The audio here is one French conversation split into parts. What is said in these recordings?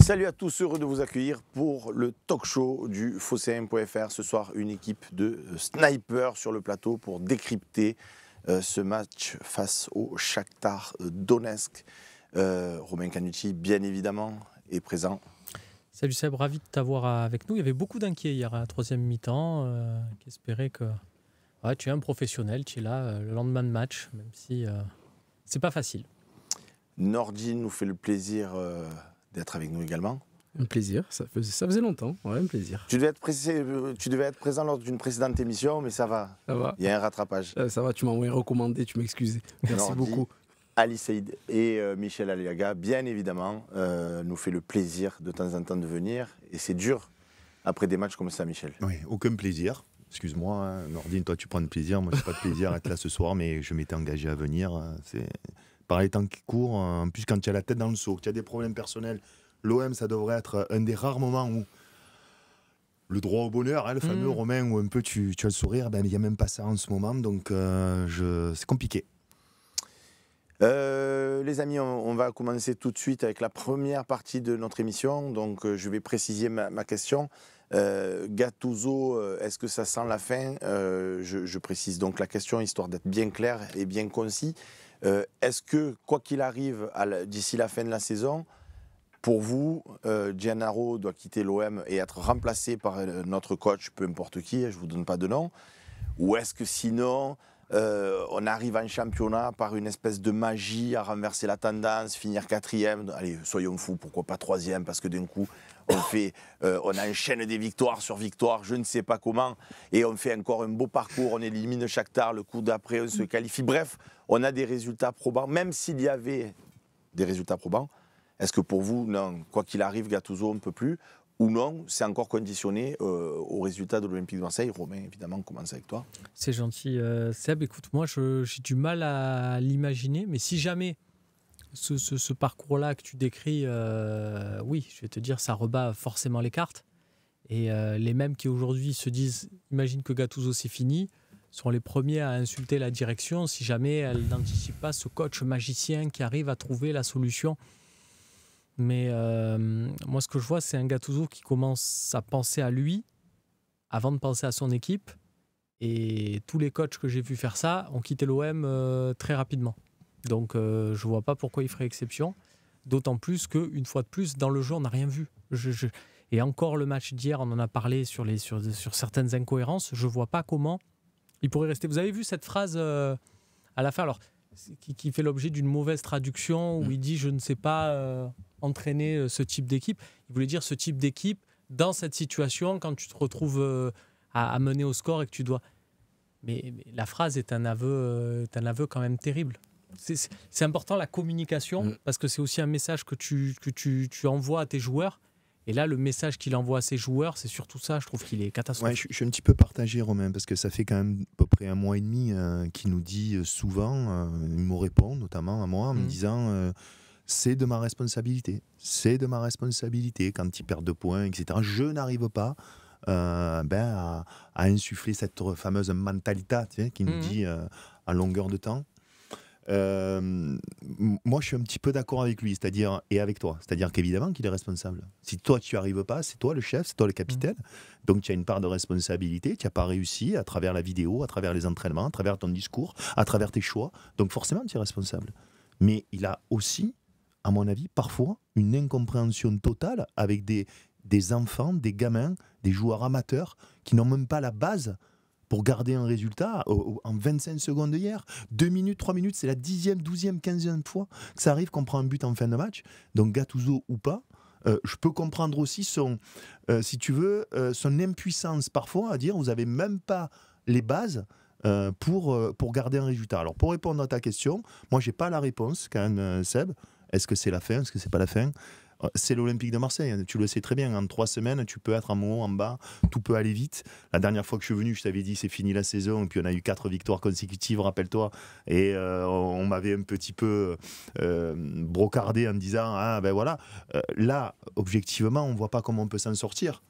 Salut à tous, heureux de vous accueillir pour le talk show du Phocéen.fr. Ce soir, une équipe de snipers sur le plateau pour décrypter ce match face au Shakhtar Donetsk. Romain Canucci, bien évidemment, est présent. Salut Seb, ravi de t'avoir avec nous. Il y avait beaucoup d'inquiets hier à la troisième mi-temps qui espéraient que tu es un professionnel, tu es là le lendemain de match, même si c'est pas facile. Nordine nous fait le plaisir d'être avec nous également. Un plaisir, ça faisait longtemps, ouais, un plaisir. Tu devais être présent lors d'une précédente émission, mais ça va. Ça va. Il y a un rattrapage. Ça va, tu m'as envoyé recommandé, tu m'excuses. Merci Nordi, beaucoup. Ali Saïd et Michel Aliaga, bien évidemment, nous fait le plaisir de temps en temps de venir. Et c'est dur après des matchs comme ça, Michel. Oui, aucun plaisir. Excuse-moi, hein, Nordine, toi tu prends de plaisir. Moi, je n'ai pas de plaisir à être là ce soir, mais je m'étais engagé à venir. C'est par les temps qui courent. En plus, quand tu as la tête dans le seau, que tu as des problèmes personnels, l'OM, ça devrait être un des rares moments où le droit au bonheur, hein, le fameux Romain, où un peu tu as le sourire, ben, il n'y a même pas ça en ce moment. Donc, c'est compliqué. Les amis, on va commencer tout de suite avec la première partie de notre émission. Donc, je vais préciser ma question. Gattuso, est-ce que ça sent la fin? Je précise donc la question, histoire d'être bien clair et bien concis. Est-ce que, quoi qu'il arrive d'ici la fin de la saison, pour vous, Giannaro doit quitter l'OM et être remplacé par notre coach, peu importe qui, je ne vous donne pas de nom? Ou est-ce que sinon, on arrive en championnat par une espèce de magie à renverser la tendance, finir 4e, allez, soyons fous, pourquoi pas 3e, parce que d'un coup, on enchaîne des victoires sur victoires, je ne sais pas comment, et on fait encore un beau parcours, on élimine Shakhtar, le coup d'après, on se qualifie. Bref, on a des résultats probants, même s'il y avait des résultats probants. Est-ce que pour vous, non, quoi qu'il arrive, Gattuso, on ne peut plus? Ou non, c'est encore conditionné au résultat de l'Olympique de Marseille? Romain, évidemment, on commence avec toi. C'est gentil. Seb, écoute, moi, j'ai du mal à l'imaginer, mais si jamais ce parcours-là que tu décris, oui, je vais te dire, ça rebat forcément les cartes. Et les mêmes qui aujourd'hui se disent, imagine que Gattuso, c'est fini, sont les premiers à insulter la direction si jamais elle n'anticipe pas ce coach magicien qui arrive à trouver la solution. Mais moi, ce que je vois, c'est un Gattuso qui commence à penser à lui avant de penser à son équipe. Et tous les coachs que j'ai vu faire ça ont quitté l'OM très rapidement. Donc, je ne vois pas pourquoi il ferait exception. D'autant plus qu'une fois de plus, dans le jeu, on n'a rien vu. Et encore le match d'hier, on en a parlé sur certaines incohérences. Je ne vois pas comment il pourrait rester. Vous avez vu cette phrase à la fin, alors, qui fait l'objet d'une mauvaise traduction où il dit « je ne sais pas entraîner ce type d'équipe ». Il voulait dire ce type d'équipe dans cette situation quand tu te retrouves à mener au score et que tu dois... Mais la phrase est un aveu quand même terrible. C'est important la communication parce que c'est aussi un message que tu envoies à tes joueurs. Et là, le message qu'il envoie à ses joueurs, c'est surtout ça, je trouve qu'il est catastrophique. Ouais, je suis un petit peu partagé, Romain, parce que ça fait quand même à peu près un mois et demi qu'il nous dit souvent, il me répond notamment à moi en me disant c'est de ma responsabilité, quand ils perdent 2 points, etc. Je n'arrive pas à insuffler cette fameuse mentalité, tu sais, qui nous dit à longueur de temps. Moi je suis un petit peu d'accord avec lui, c'est-à-dire, et avec toi, c'est-à-dire qu'évidemment qu'il est responsable. Si toi tu n'y arrives pas, c'est toi le chef, c'est toi le capitaine, donc tu as une part de responsabilité, tu n'as pas réussi à travers la vidéo, à travers les entraînements, à travers ton discours, à travers tes choix, donc forcément tu es responsable. Mais il a aussi, à mon avis, parfois une incompréhension totale avec des enfants, des gamins, des joueurs amateurs qui n'ont même pas la base pour garder un résultat en 25 secondes hier. 2 minutes, 3 minutes, c'est la 10e, 12e, 15e fois que ça arrive qu'on prend un but en fin de match. Donc Gattuso ou pas, je peux comprendre aussi son impuissance parfois à dire vous n'avez même pas les bases pour garder un résultat. Alors pour répondre à ta question, moi j'ai pas la réponse quand même, Seb. Est-ce que c'est la fin? Est-ce que c'est pas la fin? C'est l'Olympique de Marseille, tu le sais très bien, en 3 semaines, tu peux être en haut, en bas, tout peut aller vite. La dernière fois que je suis venu, je t'avais dit c'est fini la saison, et puis on a eu 4 victoires consécutives, rappelle-toi, et on m'avait un petit peu brocardé en me disant ah ben voilà, là, objectivement, on ne voit pas comment on peut s'en sortir.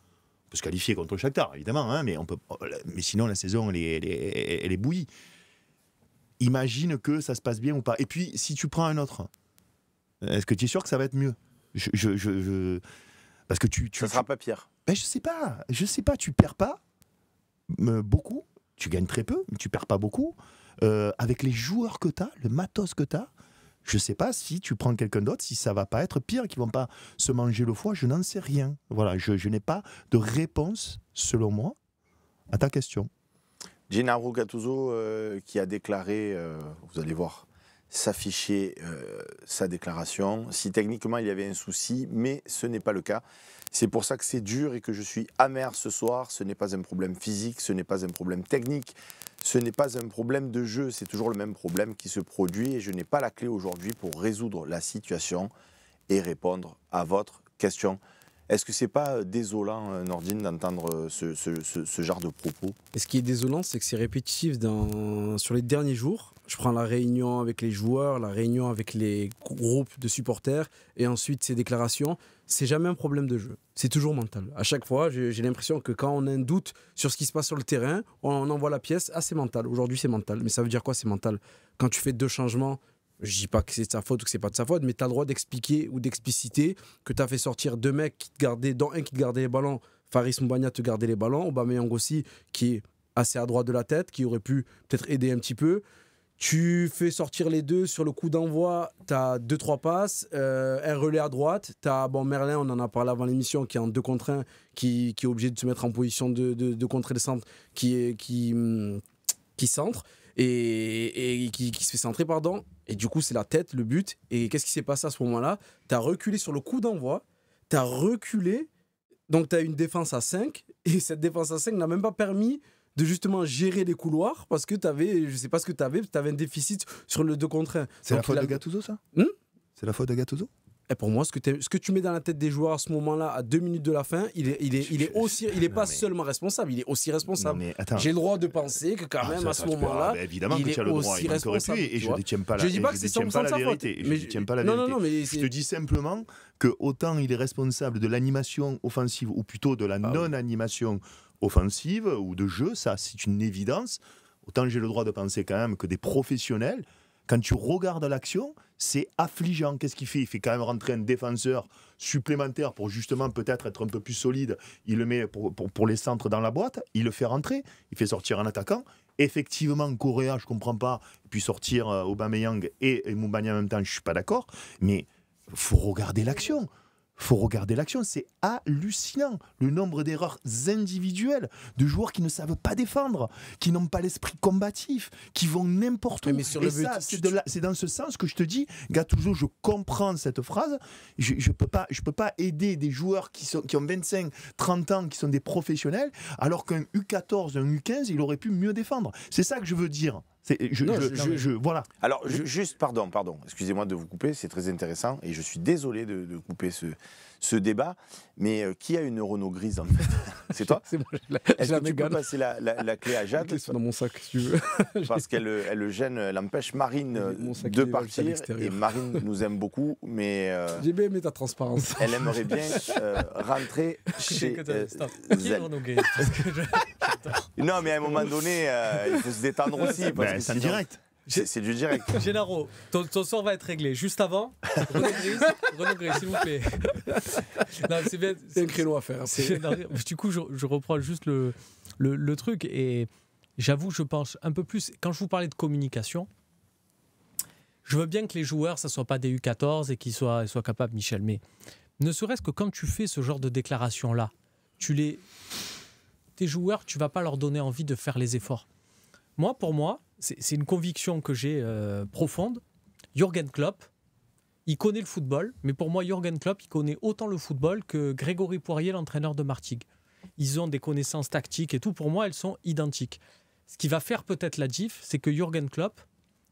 On peut se qualifier contre le Shakhtar, évidemment, hein, mais sinon la saison, elle est bouillie. Imagine que ça se passe bien ou pas. Et puis, si tu prends un autre, est-ce que tu es sûr que ça va être mieux? Parce que ça ne sera pas pire. Ben, je sais pas, tu perds pas beaucoup, tu gagnes très peu, mais tu perds pas beaucoup. Avec les joueurs que tu as, le matos que tu as, je sais pas si tu prends quelqu'un d'autre, si ça va pas être pire, qu'ils vont pas se manger le foie, je n'en sais rien. Voilà, je n'ai pas de réponse, selon moi, à ta question. Gennaro Gattuso qui a déclaré, vous allez voir, s'afficher sa déclaration, si techniquement il y avait un souci, mais ce n'est pas le cas. C'est pour ça que c'est dur et que je suis amer ce soir. Ce n'est pas un problème physique, ce n'est pas un problème technique, ce n'est pas un problème de jeu, c'est toujours le même problème qui se produit et je n'ai pas la clé aujourd'hui pour résoudre la situation et répondre à votre question. Est-ce que c'est pas désolant, Nordine, d'entendre ce genre de propos? Et ce qui est désolant, c'est que c'est répétitif sur les derniers jours. Je prends la réunion avec les joueurs, la réunion avec les groupes de supporters, et ensuite ces déclarations. C'est jamais un problème de jeu. C'est toujours mental. À chaque fois, j'ai l'impression que quand on a un doute sur ce qui se passe sur le terrain, on envoie la pièce. Ah, c'est mental. Aujourd'hui, c'est mental. Mais ça veut dire quoi, c'est mental? Quand tu fais 2 changements, je dis pas que c'est de sa faute ou que c'est pas de sa faute, mais tu as le droit d'expliquer ou d'expliciter que tu as fait sortir 2 mecs qui te gardaient, dont un qui te gardait les ballons, Faris Moumbagna te gardait les ballons, Aubameyang aussi, qui est assez à droite de la tête, qui aurait pu peut-être aider un petit peu. Tu fais sortir les 2 sur le coup d'envoi, tu as 2-3 passes, un relais à droite, tu as Merlin, on en a parlé avant l'émission, qui est en 2 contre 1, qui est obligé de se mettre en position de contrer le centre, qui centre, et qui se fait centrer, pardon. Et du coup, c'est la tête, le but. Et qu'est-ce qui s'est passé à ce moment-là? Tu as reculé sur le coup d'envoi, tu as reculé, donc tu as une défense à 5, et cette défense à 5 n'a même pas permis de justement gérer les couloirs, parce que tu avais, je sais pas ce que tu avais un déficit sur le 2 contre 1. C'est la faute de Gattuso, ça? C'est la faute de Gattuso? Et pour moi, ce que tu mets dans la tête des joueurs à ce moment-là, à 2 minutes de la fin, il est pas seulement responsable, il est aussi responsable. J'ai le droit de penser que quand même à ce moment-là, évidemment que tu as le droit, il manquerait plus, et je ne détiens pas la vérité. Je te dis simplement que autant il est responsable de l'animation offensive, ou plutôt de la non-animation offensive ou de jeu, ça c'est une évidence. Autant j'ai le droit de penser quand même que des professionnels, quand tu regardes l'action, c'est affligeant. Qu'est-ce qu'il fait? Il fait quand même rentrer un défenseur supplémentaire pour justement peut-être être un peu plus solide. Il le met pour les centres dans la boîte. Il le fait rentrer. Il fait sortir un attaquant. Effectivement, Correa, je ne comprends pas. Et puis sortir Aubameyang et Moumbagna en même temps, je ne suis pas d'accord. Mais il faut regarder l'action. C'est hallucinant. Le nombre d'erreurs individuelles de joueurs qui ne savent pas défendre, qui n'ont pas l'esprit combatif, qui vont n'importe où. C'est dans ce sens que je te dis, Gattuso, je comprends cette phrase. Je peux pas aider des joueurs qui ont 25, 30 ans, qui sont des professionnels, alors qu'un U14, un U15, il aurait pu mieux défendre. C'est ça que je veux dire. Voilà. Alors, juste, pardon, excusez-moi de vous couper, c'est très intéressant et je suis désolé de couper ce débat, mais qui a une Renault grise en fait? C'est toi? C'est moi, Est-ce que tu peux passer la clé à Jade? C'est dans mon sac, si tu veux. Parce qu'elle le gêne, elle empêche Marine de partir, et Marine nous aime beaucoup, mais j'ai bien aimé ta transparence. Elle aimerait bien rentrer chez Zelle. Non, mais à un moment donné, il faut se détendre aussi. C'est en direct. C'est du direct. Gennaro, ton sort va être réglé. Juste avant, Renaud Gris, s'il vous plaît. Non, c'est un créneau à faire. Du coup, je reprends juste le truc. Et j'avoue, je pense un peu plus. Quand je vous parlais de communication, je veux bien que les joueurs, ça ne soit pas des U14 et qu'ils soient capables, Michel. Mais ne serait-ce que quand tu fais ce genre de déclaration-là, tes joueurs, tu ne vas pas leur donner envie de faire les efforts. Pour moi, c'est une conviction que j'ai profonde. Jürgen Klopp, il connaît le football, mais pour moi, Jürgen Klopp, il connaît autant le football que Grégory Poirier, l'entraîneur de Martigues. Ils ont des connaissances tactiques et tout. Pour moi, elles sont identiques. Ce qui va faire peut-être la diff, c'est que Jürgen Klopp,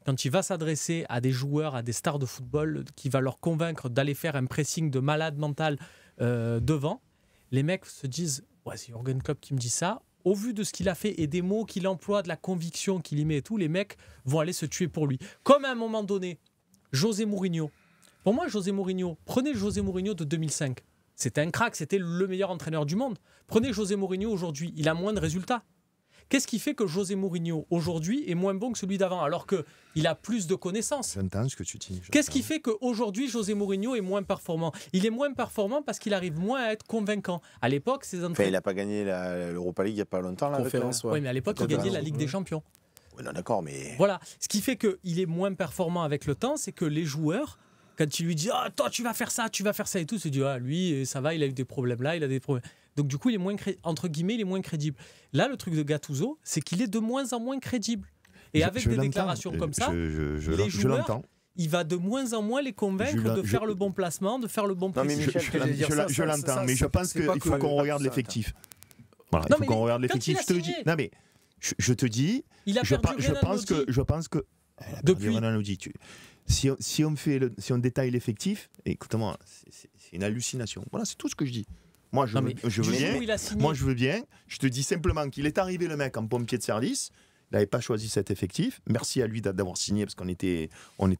quand il va s'adresser à des joueurs, à des stars de football, qui va leur convaincre d'aller faire un pressing de malade mental devant, les mecs se disent « Ouais, c'est Jürgen Klopp qui me dit ça ». Au vu de ce qu'il a fait et des mots qu'il emploie, de la conviction qu'il y met et tout, les mecs vont aller se tuer pour lui. Comme à un moment donné, José Mourinho. Pour moi, prenez José Mourinho de 2005. C'était un crack, c'était le meilleur entraîneur du monde. Prenez José Mourinho aujourd'hui, il a moins de résultats. Qu'est-ce qui fait que José Mourinho, aujourd'hui, est moins bon que celui d'avant, alors qu'il a plus de connaissances? J'entends ce que tu dis. Qu'est-ce qui fait qu'aujourd'hui, José Mourinho est moins performant? Il est moins performant parce qu'il arrive moins à être convaincant. À l'époque, ses Enfin, entraîneurs... il n'a pas gagné l'Europa League il n'y a pas longtemps. Là, Conférence, ouais. Oui, mais à l'époque, il gagnait la Ligue des Champions. Oui, non, d'accord, mais... Voilà. Ce qui fait qu'il est moins performant avec le temps, c'est que les joueurs... Quand tu lui dis ah, toi tu vas faire ça et tout, tu dis ah, lui ça va, il a eu des problèmes là, il a des problèmes. Donc du coup il est moins entre guillemets il est moins crédible. Là le truc de Gattuso c'est qu'il est de moins en moins crédible. Et avec des déclarations comme ça, les joueurs, il va de moins en moins les convaincre de faire le bon placement, de faire le bon pressing. Je l'entends, mais je pense qu'il faut qu'on regarde l'effectif. Voilà, il faut qu'on regarde l'effectif. Je te dis. Non mais je te dis. Il a perdu je pense que depuis. Si on détaille l'effectif, écoute-moi, c'est une hallucination. Voilà, c'est tout ce que je dis. Moi, je veux bien. Je te dis simplement qu'il est arrivé le mec en pompier de service. Il n'avait pas choisi cet effectif. Merci à lui d'avoir signé parce qu'on n'était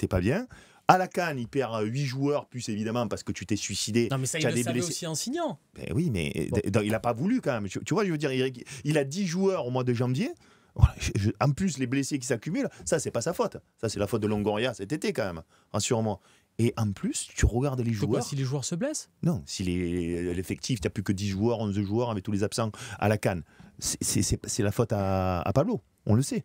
pas bien. À la CAN, il perd 8 joueurs, plus évidemment, parce que tu t'es suicidé. Non, mais ça, il le savait aussi en signant. Ben oui, mais bon. Il n'a pas voulu quand même. Tu vois, je veux dire, il a 10 joueurs au mois de janvier. Voilà, en plus, les blessés qui s'accumulent, ça, c'est pas sa faute. Ça, c'est la faute de Longoria cet été, quand même. Rassure-moi. Et en plus, tu regardes les joueurs. Pourquoi, si les joueurs se blessent? Non, si l'effectif, tu n'as plus que 10 joueurs, 11 joueurs avec tous les absents à la CAN. C'est la faute à Pablo, on le sait.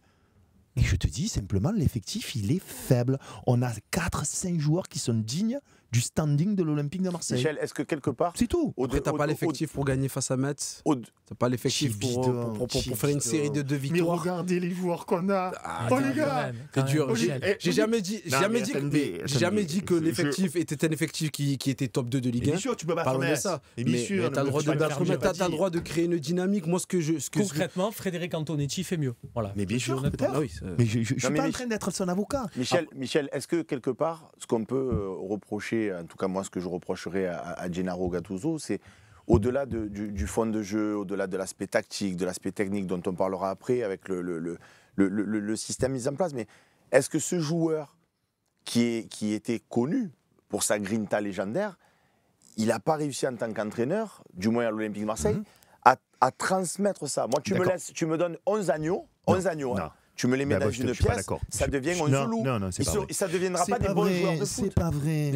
Et je te dis simplement, l'effectif, il est faible. On a 4-5 joueurs qui sont dignes du standing de l'Olympique de Marseille. Michel, est-ce que quelque part... C'est tout. Après, t'as pas l'effectif pour gagner face à Metz. T'as pas l'effectif pour faire une série de 2 victoires. Mais regardez les joueurs qu'on a. Oh les gars, c'est dur. J'ai jamais dit que l'effectif était un effectif qui était top 2 de Ligue 1. Bien sûr, tu peux pas faire ça. Mais t'as le droit de créer une dynamique. Moi, concrètement, Frédéric Antonetti fait mieux. Voilà. Mais bien sûr, peut-être. Mais je suis pas en train d'être son avocat. Michel, est-ce que quelque part, ce qu'on peut reprocher, en tout cas moi, ce que je reprocherais à Gennaro Gattuso, c'est au-delà du fond de jeu, au-delà de l'aspect tactique, de l'aspect technique dont on parlera après avec le système mis en place, mais est-ce que ce joueur qui était connu pour sa grinta légendaire, il n'a pas réussi en tant qu'entraîneur, du moins à l'Olympique de Marseille, à transmettre ça? Moi, tu me donnes 11 agneaux, tu me les mets dans une pièce, ça devient un zoulou. Ça ne deviendra pas des bons joueurs de foot. C'est pas vrai.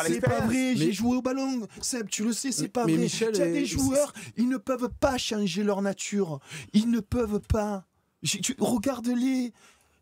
C'est pas vrai. J'ai joué au ballon. Seb, tu le sais, c'est pas vrai. Il y a des joueurs, ils ne peuvent pas changer leur nature. Ils ne peuvent pas. Regarde-les.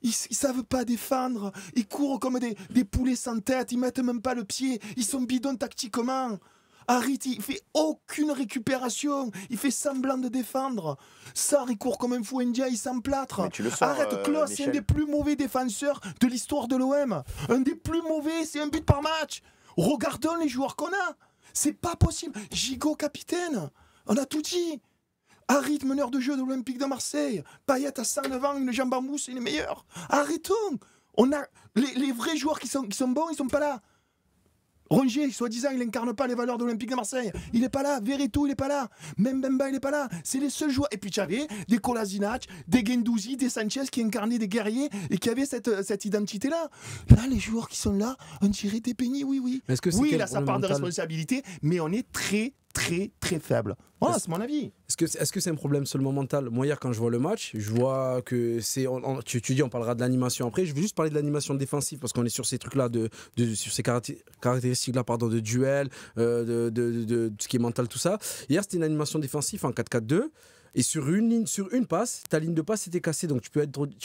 Ils ne savent pas défendre. Ils courent comme des poulets sans tête. Ils ne mettent même pas le pied. Ils sont bidons tactiquement. Harit, il fait aucune récupération. Il fait semblant de défendre. Sarr, il court comme un fou indien, il s'emplâtre. Arrête, Klaus, c'est un des plus mauvais défenseurs de l'histoire de l'OM. Un des plus mauvais, c'est un but par match. Regardons les joueurs qu'on a. C'est pas possible. Gigot, capitaine. On a tout dit. Harit, meneur de jeu de l'Olympique de Marseille. Payet à 109 ans, une jambe en mousse, il est meilleur. Arrêtons. On a les vrais joueurs qui sont bons, ils sont pas là. Rongier, soi-disant, il n'incarne pas les valeurs de l'Olympique de Marseille. Il n'est pas là. Verretou, il n'est pas là. Même Bemba, il n'est pas là. C'est les seuls joueurs. Et puis tu avais des Kolasinac, des Guendouzi, des Sanchez qui incarnaient des guerriers et qui avaient cette identité-là. Là, les joueurs qui sont là, on dirait des pénis, oui. Oui, il a sa part de responsabilité, mais on est très faible. Voilà, c'est mon avis. Est-ce que c'est un problème seulement mental? Moi, hier, quand je vois le match, je vois que c'est. Tu dis, on parlera de l'animation après. Je veux juste parler de l'animation défensive parce qu'on est sur ces trucs-là, sur ces caractéristiques-là, de duel, de ce qui est mental, tout ça. Hier, c'était une animation défensive en 4-4-2. Et sur une passe, ta ligne de passe était cassée. Donc tu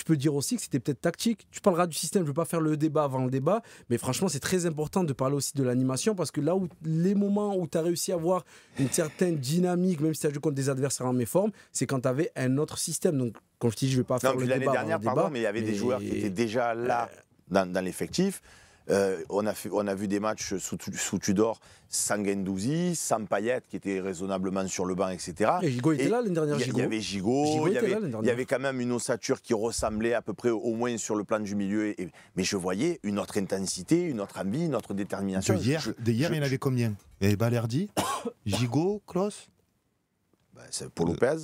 peux dire aussi que c'était peut-être tactique. Tu parleras du système, je ne veux pas faire le débat avant le débat. Mais franchement, c'est très important de parler aussi de l'animation. Parce que là où les moments où tu as réussi à avoir une certaine dynamique, même si tu as joué contre des adversaires en méforme, c'est quand tu avais un autre système. Donc, comme je te dis, je ne vais pas faire le débat. L'année dernière, mais il y avait des joueurs qui étaient déjà là dans l'effectif. On a vu des matchs sous Tudor sans Guendouzi, sans Payet qui était raisonnablement sur le banc, etc. Et Gigot était là l'année dernière. Il y avait Gigot, il y avait quand même une ossature qui ressemblait à peu près au moins sur le plan du milieu. Mais je voyais une autre intensité, une autre envie, une autre détermination. Hier, il y en avait combien? Il y avait Balerdi, Gigot, Klaus, c'est Paul Lopez.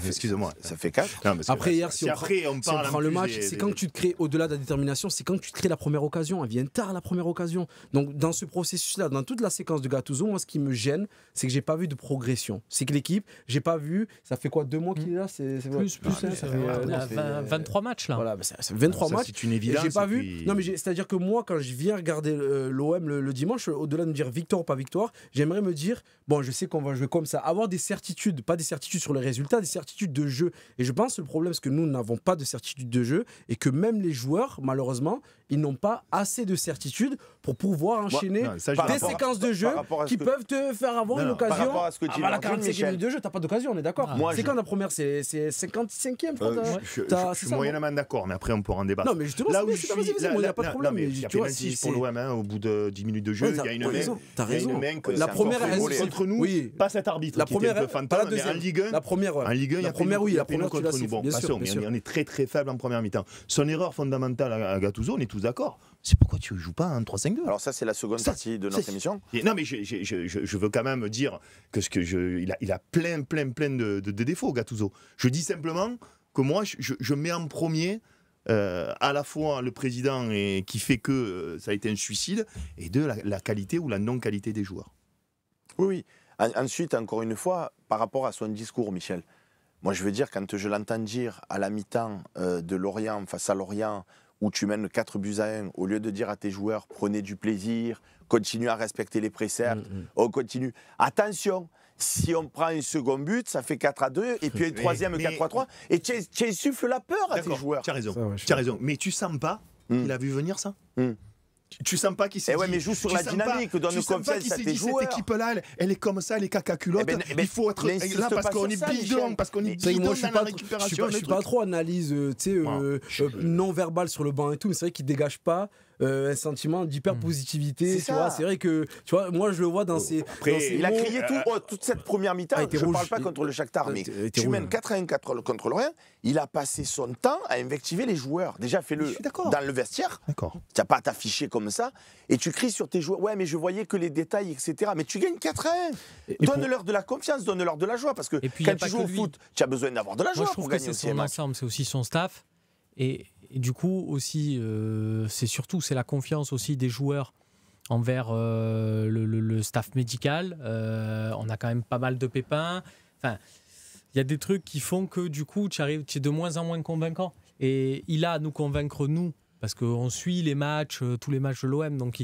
Excusez-moi. Ça fait 4. Non, parce que Après, hier, si on après, on Si on parle prend en le plus match, c'est quand tu te crées, au-delà de la détermination, c'est quand tu te crées la première occasion. Elle vient tard, la première occasion. Donc, dans ce processus-là, dans toute la séquence de Gattuso, moi, ce qui me gêne, c'est que j'ai pas vu de progression. C'est que l'équipe, j'ai pas vu, ça fait quoi, 2 mois qu'il est là? Plus, hein, ça fait 23 matchs là. Voilà, bah, ça fait 23 ça, matchs. c'est une Et évidence. j'ai pas et vu. puis- Non, mais c'est-à-dire que moi, quand je viens regarder l'OM le dimanche, au-delà de me dire victoire ou pas victoire, j'aimerais me dire, bon, je sais qu'on va jouer comme ça. Avoir des certitudes, pas des certitudes sur les résultats, des certitudes de jeu. Et je pense que le problème, c'est que nous n'avons pas de certitude de jeu et que même les joueurs, malheureusement, ils n'ont pas assez de certitude pour pouvoir enchaîner non, ça, je- par des rapport à- séquences de jeu par rapport à ce qui que- peuvent te faire avoir Non, une non, par Par occasion. rapport à ce que tu Avant la dis, 45e Michel. minute de jeu, t'as pas d'occasion, on est d'accord. Moi, C'est je- quand la première, c'est 55e, je crois. je suis moyennement d'accord, mais après, on pourra en débattre. Non, mais justement, Là c'est où bien, je c'est pas vas-y, suis, vas-y, moi, il n'y a pas de là, problème. non, mais Mais il y a tu vois, pénalty si pour l'OM hein, au bout de 10 minutes de jeu. Ouais, Il y a une main. t'as Il y a raison. une main que La c'est première, encore elle volée est contre nous. oui. Pas cet arbitre La qui était première, un peu pas la fantôme, mais deuxième. en Ligue 1. La première, ouais. En Ligue 1, il y a La première, oui, la première, tu la contre nous. siffles, Bon, bien sûr, passons, bien mais sûr. on est très très faible en première mi-temps. Son erreur fondamentale à Gattuso, on est tous d'accord. C'est pourquoi tu ne joues pas un 3-5-2. Alors ça, c'est la seconde Ça, partie de notre c'est- émission. Et non, mais je veux quand même dire que il a plein de défauts, Gattuso. Je dis simplement que moi, je mets en premier à la fois le président et qui fait que ça a été un suicide, et de la qualité ou la non-qualité des joueurs. Oui, oui. Ensuite, encore une fois, par rapport à son discours, Michel, moi je veux dire, quand je l'entends dire à la mi-temps de Lorient face à Lorient, où tu mènes 4-1, au lieu de dire à tes joueurs, prenez du plaisir, continuez à respecter les préceptes, on continue. Attention, si on prend un second but, ça fait 4-2, et puis un troisième, mais- 4-3, et tu insuffles la peur à tes D'accord, joueurs. tu as raison. Ça, ouais, je suis Tu as raison. Mais tu sens pas qu'il a vu venir ça Tu sens pas qu'il s'est Eh ouais, dit- mais joue sur tu la sens dynamique, pas- donne tu sens pas confiance qu'il à s'est tes dit, joueurs. cette équipe-là, elle est comme ça, elle est caca culotte. Eh ben, il faut être n'insiste là parce pas qu'on sur est ça, bidon, Michel. parce qu'on est Mais- C'est que bidon moi, je suis dans la pas, récupération. je suis pas trop analyse, non verbale sur le banc et tout, mais c'est vrai qu'il dégage pas un sentiment d'hyper-positivité. C'est Tu ça. vois, c'est vrai que, tu vois, moi, je le vois dans ses. Après, dans ses Il a mots. crié toute cette première mi-temps. Ah, il était Je ne rouge. parle pas contre le Shakhtar, mais Il était tu rouge, mènes ouais. 4-1 contre Lorient. Il a passé son temps à invectiver les joueurs. Déjà, Je fais-le suis d'accord. dans le vestiaire. D'accord. Tu n'as pas à t'afficher comme ça. Et tu cries sur tes joueurs. Ouais, mais je voyais que les détails, etc. Mais tu gagnes 4-1. Donne-leur de la confiance, donne-leur de la joie. Parce que Et puis, il y a quand pas tu joues que au lui. foot, tu as besoin d'avoir de la Moi, joie je pour trouve que gagner c'est aussi un son match. ensemble, c'est aussi son staff. Et du coup, aussi, c'est la confiance aussi des joueurs envers le staff médical. On a quand même pas mal de pépins. Enfin, il y a des trucs qui font que du coup, tu es de moins en moins convaincant. Et il a à nous convaincre, nous, parce qu'on suit les matchs, tous les matchs de l'OM. Donc,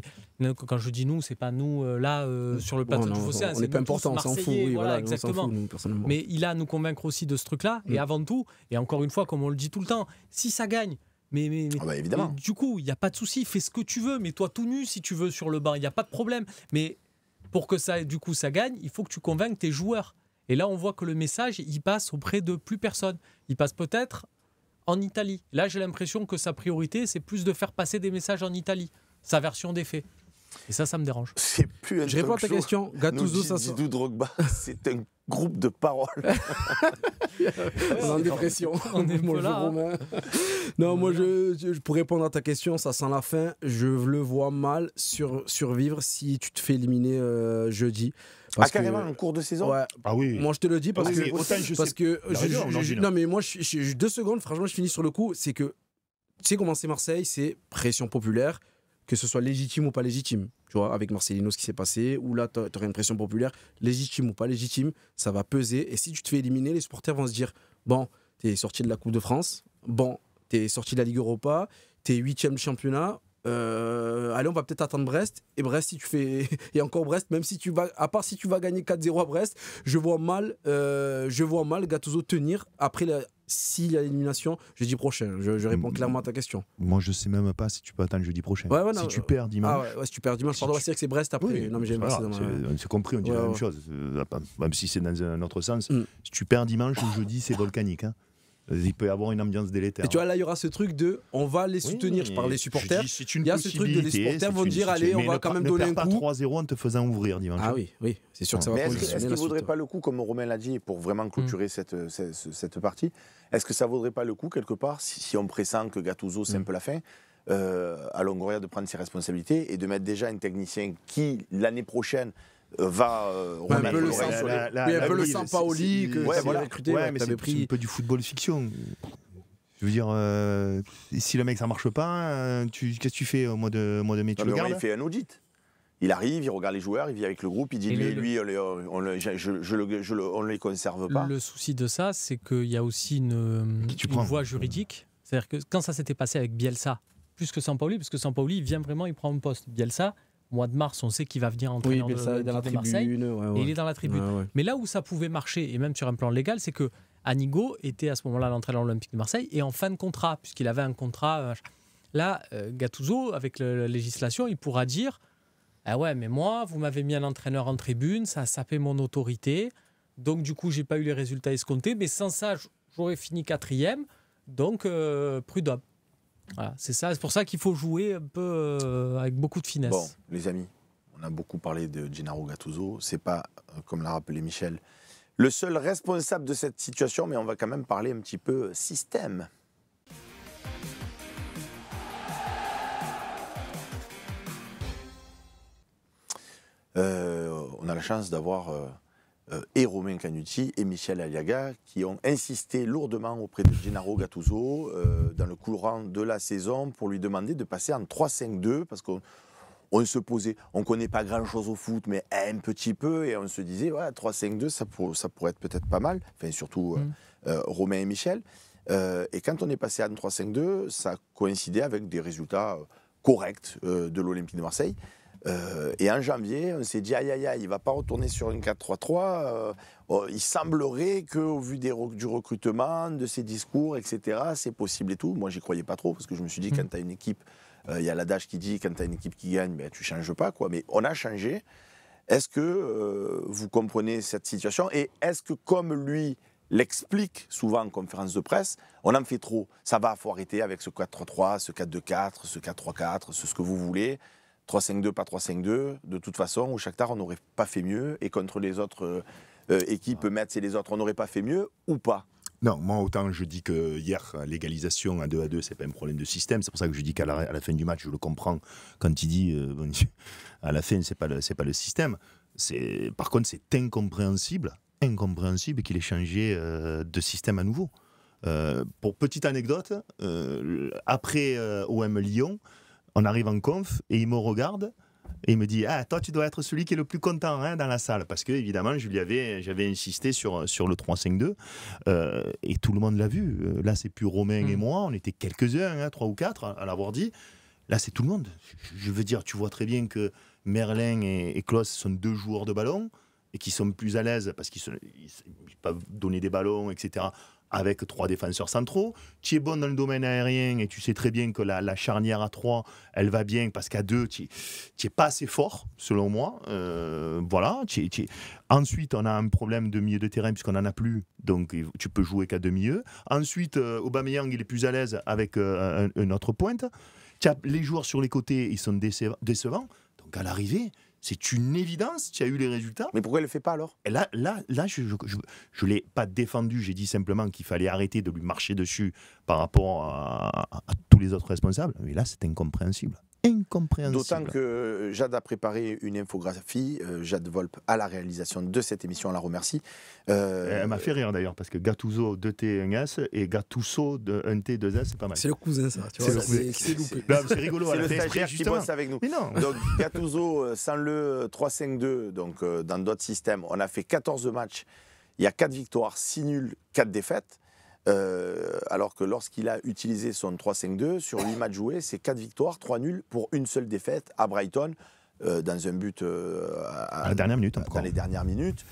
quand je dis nous, c'est pas nous là sur le plateau Bon, du non, Phocéen. on c'est n'est pas nous tous important, on s'en fout. Marseillais, Oui, voilà, voilà, on s'en exactement. fout, nous, personnellement. Mais il a à nous convaincre aussi de ce truc-là. Et avant tout, et encore une fois, comme on le dit tout le temps, si ça gagne, mais Ah bah, évidemment. du coup, il n'y a pas de souci, fais ce que tu veux, mets-toi tout nu si tu veux sur le banc, il n'y a pas de problème. Mais pour que ça, du coup, ça gagne, il faut que tu convainques tes joueurs. Et là, on voit que le message, il passe auprès de plus personne. Il passe peut-être en Italie. Là, j'ai l'impression que sa priorité, c'est plus de faire passer des messages en Italie, sa version des faits. Et ça me dérange. C'est plus un Je réponds à ta talk show. question. Nous Gattuso, dit ça Didou Drogba, c'est un groupe de paroles. On est en dépression. On est Moi, pas là, hein. Romain. Non, moi, pour répondre à ta question, ça sent la fin. Je le vois mal survivre si tu te fais éliminer jeudi. Ah, carrément, en cours de saison. Ouais. Ah oui. Moi, je te le dis parce Ah oui, mais que. autant je Parce sais- que. Il a raison, on en dit là. Non, mais moi, 2 secondes, franchement, je finis sur le coup. C'est que. Tu sais comment c'est Marseille, c'est pression populaire, que ce soit légitime ou pas légitime. Tu vois, avec Marcelino, ce qui s'est passé, où là, tu aurais une pression populaire, légitime ou pas légitime, ça va peser. Et si tu te fais éliminer, les supporters vont se dire bon, t'es sorti de la Coupe de France, bon, t'es sorti de la Ligue Europa, t'es 8e du championnat. Allez, on va peut-être attendre Brest. Et Brest, si tu fais. Et encore Brest, même si tu vas. À part si tu vas gagner 4-0 à Brest, je vois mal Gattuso tenir après s'il y a l'élimination jeudi prochain. Je réponds clairement à ta question. Moi, je sais même pas si tu peux attendre jeudi prochain. Ouais, ouais, si non, tu perds dimanche. Ah ouais, si tu perds dimanche, Si pardon, tu- c'est vrai que c'est Brest après. Oui, Non, mais j'ai voilà, Brest, on s'est compris, on dirait Ouais, la même ouais. chose. Même si c'est dans un autre sens. Mm. Si tu perds dimanche ou jeudi, c'est volcanique. Hein. Il peut y avoir une ambiance délétère. Et tu vois, là, il y aura ce truc de on va les soutenir. Je parle des supporters. Je dis, c'est une Il y a ce truc de les possibilité, supporters c'est vont une- dire c'est- allez, on mais va ne quand pas- même ne donner perds un pas coup. 3-0 en te faisant ouvrir dimanche. Ah oui, c'est sûr que ça va Mais est-ce conditionner qu'il la ne vaudrait suite. pas le coup, comme Romain l'a dit, pour vraiment clôturer cette partie, est-ce que ça ne vaudrait pas le coup, quelque part, si on pressent que Gattuso, c'est un peu la fin, à Longoria de prendre ses responsabilités et de mettre déjà un technicien qui, l'année prochaine, va Un remettre peu le le sang reste. sur les- la- oui, un la peu le brise, Sampaoli que ouais, tu voilà. recruté, Ouais, ouais, mais t'avais c'est pris. un peu du football fiction. Je veux dire, si le mec ça marche pas, qu'est-ce que tu fais au mois de mai? Tu Non, le mais gardes? il fait un audit. Il arrive, il regarde les joueurs, il vit avec le groupe, il dit Et lui, on les conserve pas. Le souci de ça, c'est qu'il y a aussi une Qui tu prends voie juridique. C'est-à-dire que quand ça s'était passé avec Bielsa, plus que Sampaoli, parce que Sampaoli, il vient vraiment, il prend un poste. Bielsa, au mois de mars, on sait qu'il va venir Oui, entraîneur mais ça est dans la de Marseille. tribune. Ouais, Et ouais. il est dans la tribune. Ouais, ouais. Mais là où ça pouvait marcher, et même sur un plan légal, c'est que Anigo était à ce moment-là l'entraîneur olympique de Marseille et en fin de contrat, puisqu'il avait un contrat. Là, Gattuso, avec la législation, il pourra dire ah ouais, mais moi, vous m'avez mis un entraîneur en tribune, ça a sapé mon autorité. Donc, du coup, j'ai pas eu les résultats escomptés. Mais sans ça, j'aurais fini 4e. Donc, prud'homme. Voilà, c'est ça. C'est pour ça qu'il faut jouer un peu avec beaucoup de finesse. Bon, les amis, on a beaucoup parlé de Gennaro Gattuso. C'est pas, comme l'a rappelé Michel, le seul responsable de cette situation, mais on va quand même parler un petit peu système. On a la chance d'avoir et Romain Canuti et Michel Aliaga qui ont insisté lourdement auprès de Gennaro Gattuso dans le courant de la saison pour lui demander de passer en 3-5-2 parce qu'on se posait, on ne connaît pas grand-chose au foot, mais un petit peu, et on se disait, ouais, 3-5-2, ça pourrait être peut-être pas mal, enfin, surtout Romain et Michel. Et quand on est passé en 3-5-2, ça coïncidait avec des résultats corrects de l'Olympique de Marseille. Et en janvier, on s'est dit, aïe, aïe, aïe, il ne va pas retourner sur une 4-3-3. Il semblerait qu'au vu du recrutement, de ses discours, etc., c'est possible et tout. Moi, j'y croyais pas trop, parce que je me suis dit, quand tu as une équipe, il y a l'adage qui dit, quand tu as une équipe qui gagne, ben, tu ne changes pas, quoi. Mais on a changé. Est-ce que vous comprenez cette situation? Et est-ce que, comme lui l'explique souvent en conférence de presse, on en fait trop? Ça va, il faut arrêter avec ce 4-3-3, ce 4-2-4, ce 4-3-4, ce que vous voulez. 3-5-2, pas 3-5-2, de toute façon, au Shakhtar, on n'aurait pas fait mieux, et contre les autres équipes, Metz et les autres, on n'aurait pas fait mieux, ou pas? Non, moi autant je dis que hier, l'égalisation à 2-2, c'est pas un problème de système. C'est pour ça que je dis qu'à la fin du match, je le comprends quand il dit à la fin, c'est pas le système. Par contre, c'est incompréhensible qu'il ait changé de système à nouveau. Pour petite anecdote, après OM Lyon, on arrive en conf et il me regarde et il me dit, ah, toi tu dois être celui qui est le plus content dans la salle, parce que évidemment j'avais insisté sur le 3-5-2 et tout le monde l'a vu. Là c'est plus Romain et moi, on était quelques-uns, 3 ou 4 à l'avoir dit. Là c'est tout le monde. Je veux dire, tu vois très bien que Merlin et Klose sont 2 joueurs de ballon et qui sont plus à l'aise parce qu'ils peuvent donner des ballons, etc., avec 3 défenseurs centraux. Tu es bon dans le domaine aérien et tu sais très bien que la charnière à 3, elle va bien parce qu'à 2, tu n'es pas assez fort, selon moi. Voilà. Ensuite, on a un problème de milieu de terrain puisqu'on n'en a plus, donc tu peux jouer qu'à demi-milieu. Ensuite, Aubameyang, il est plus à l'aise avec une autre pointe. Les joueurs sur les côtés, ils sont décevants. Donc à l'arrivée, c'est une évidence, tu as eu les résultats. Mais pourquoi il ne le fait pas alors? Et là, je ne l'ai pas défendu, j'ai dit simplement qu'il fallait arrêter de lui marcher dessus par rapport à tous les autres responsables. Mais là, c'est incompréhensible. D'autant que Jade a préparé une infographie, Jade Volpe, à la réalisation de cette émission, on la remercie. Elle m'a fait rire d'ailleurs, parce que Gattuso 2T 1S et Gattuso 1T 2S, c'est pas mal. C'est le cousin, ça. Tu vois, c'est loupé. C'est rigolo. C'est le stagiaire qui bosse avec nous. Mais non. Donc Gattuso, sans le 3-5-2, donc dans d'autres systèmes, on a fait 14 matchs, il y a 4 victoires, 6 nuls, 4 défaites. Alors que lorsqu'il a utilisé son 3-5-2, sur 8 matchs joués, c'est 4 victoires, 3 nuls pour une seule défaite à Brighton, dans un but à la dernière minute. Dans les dernières minutes.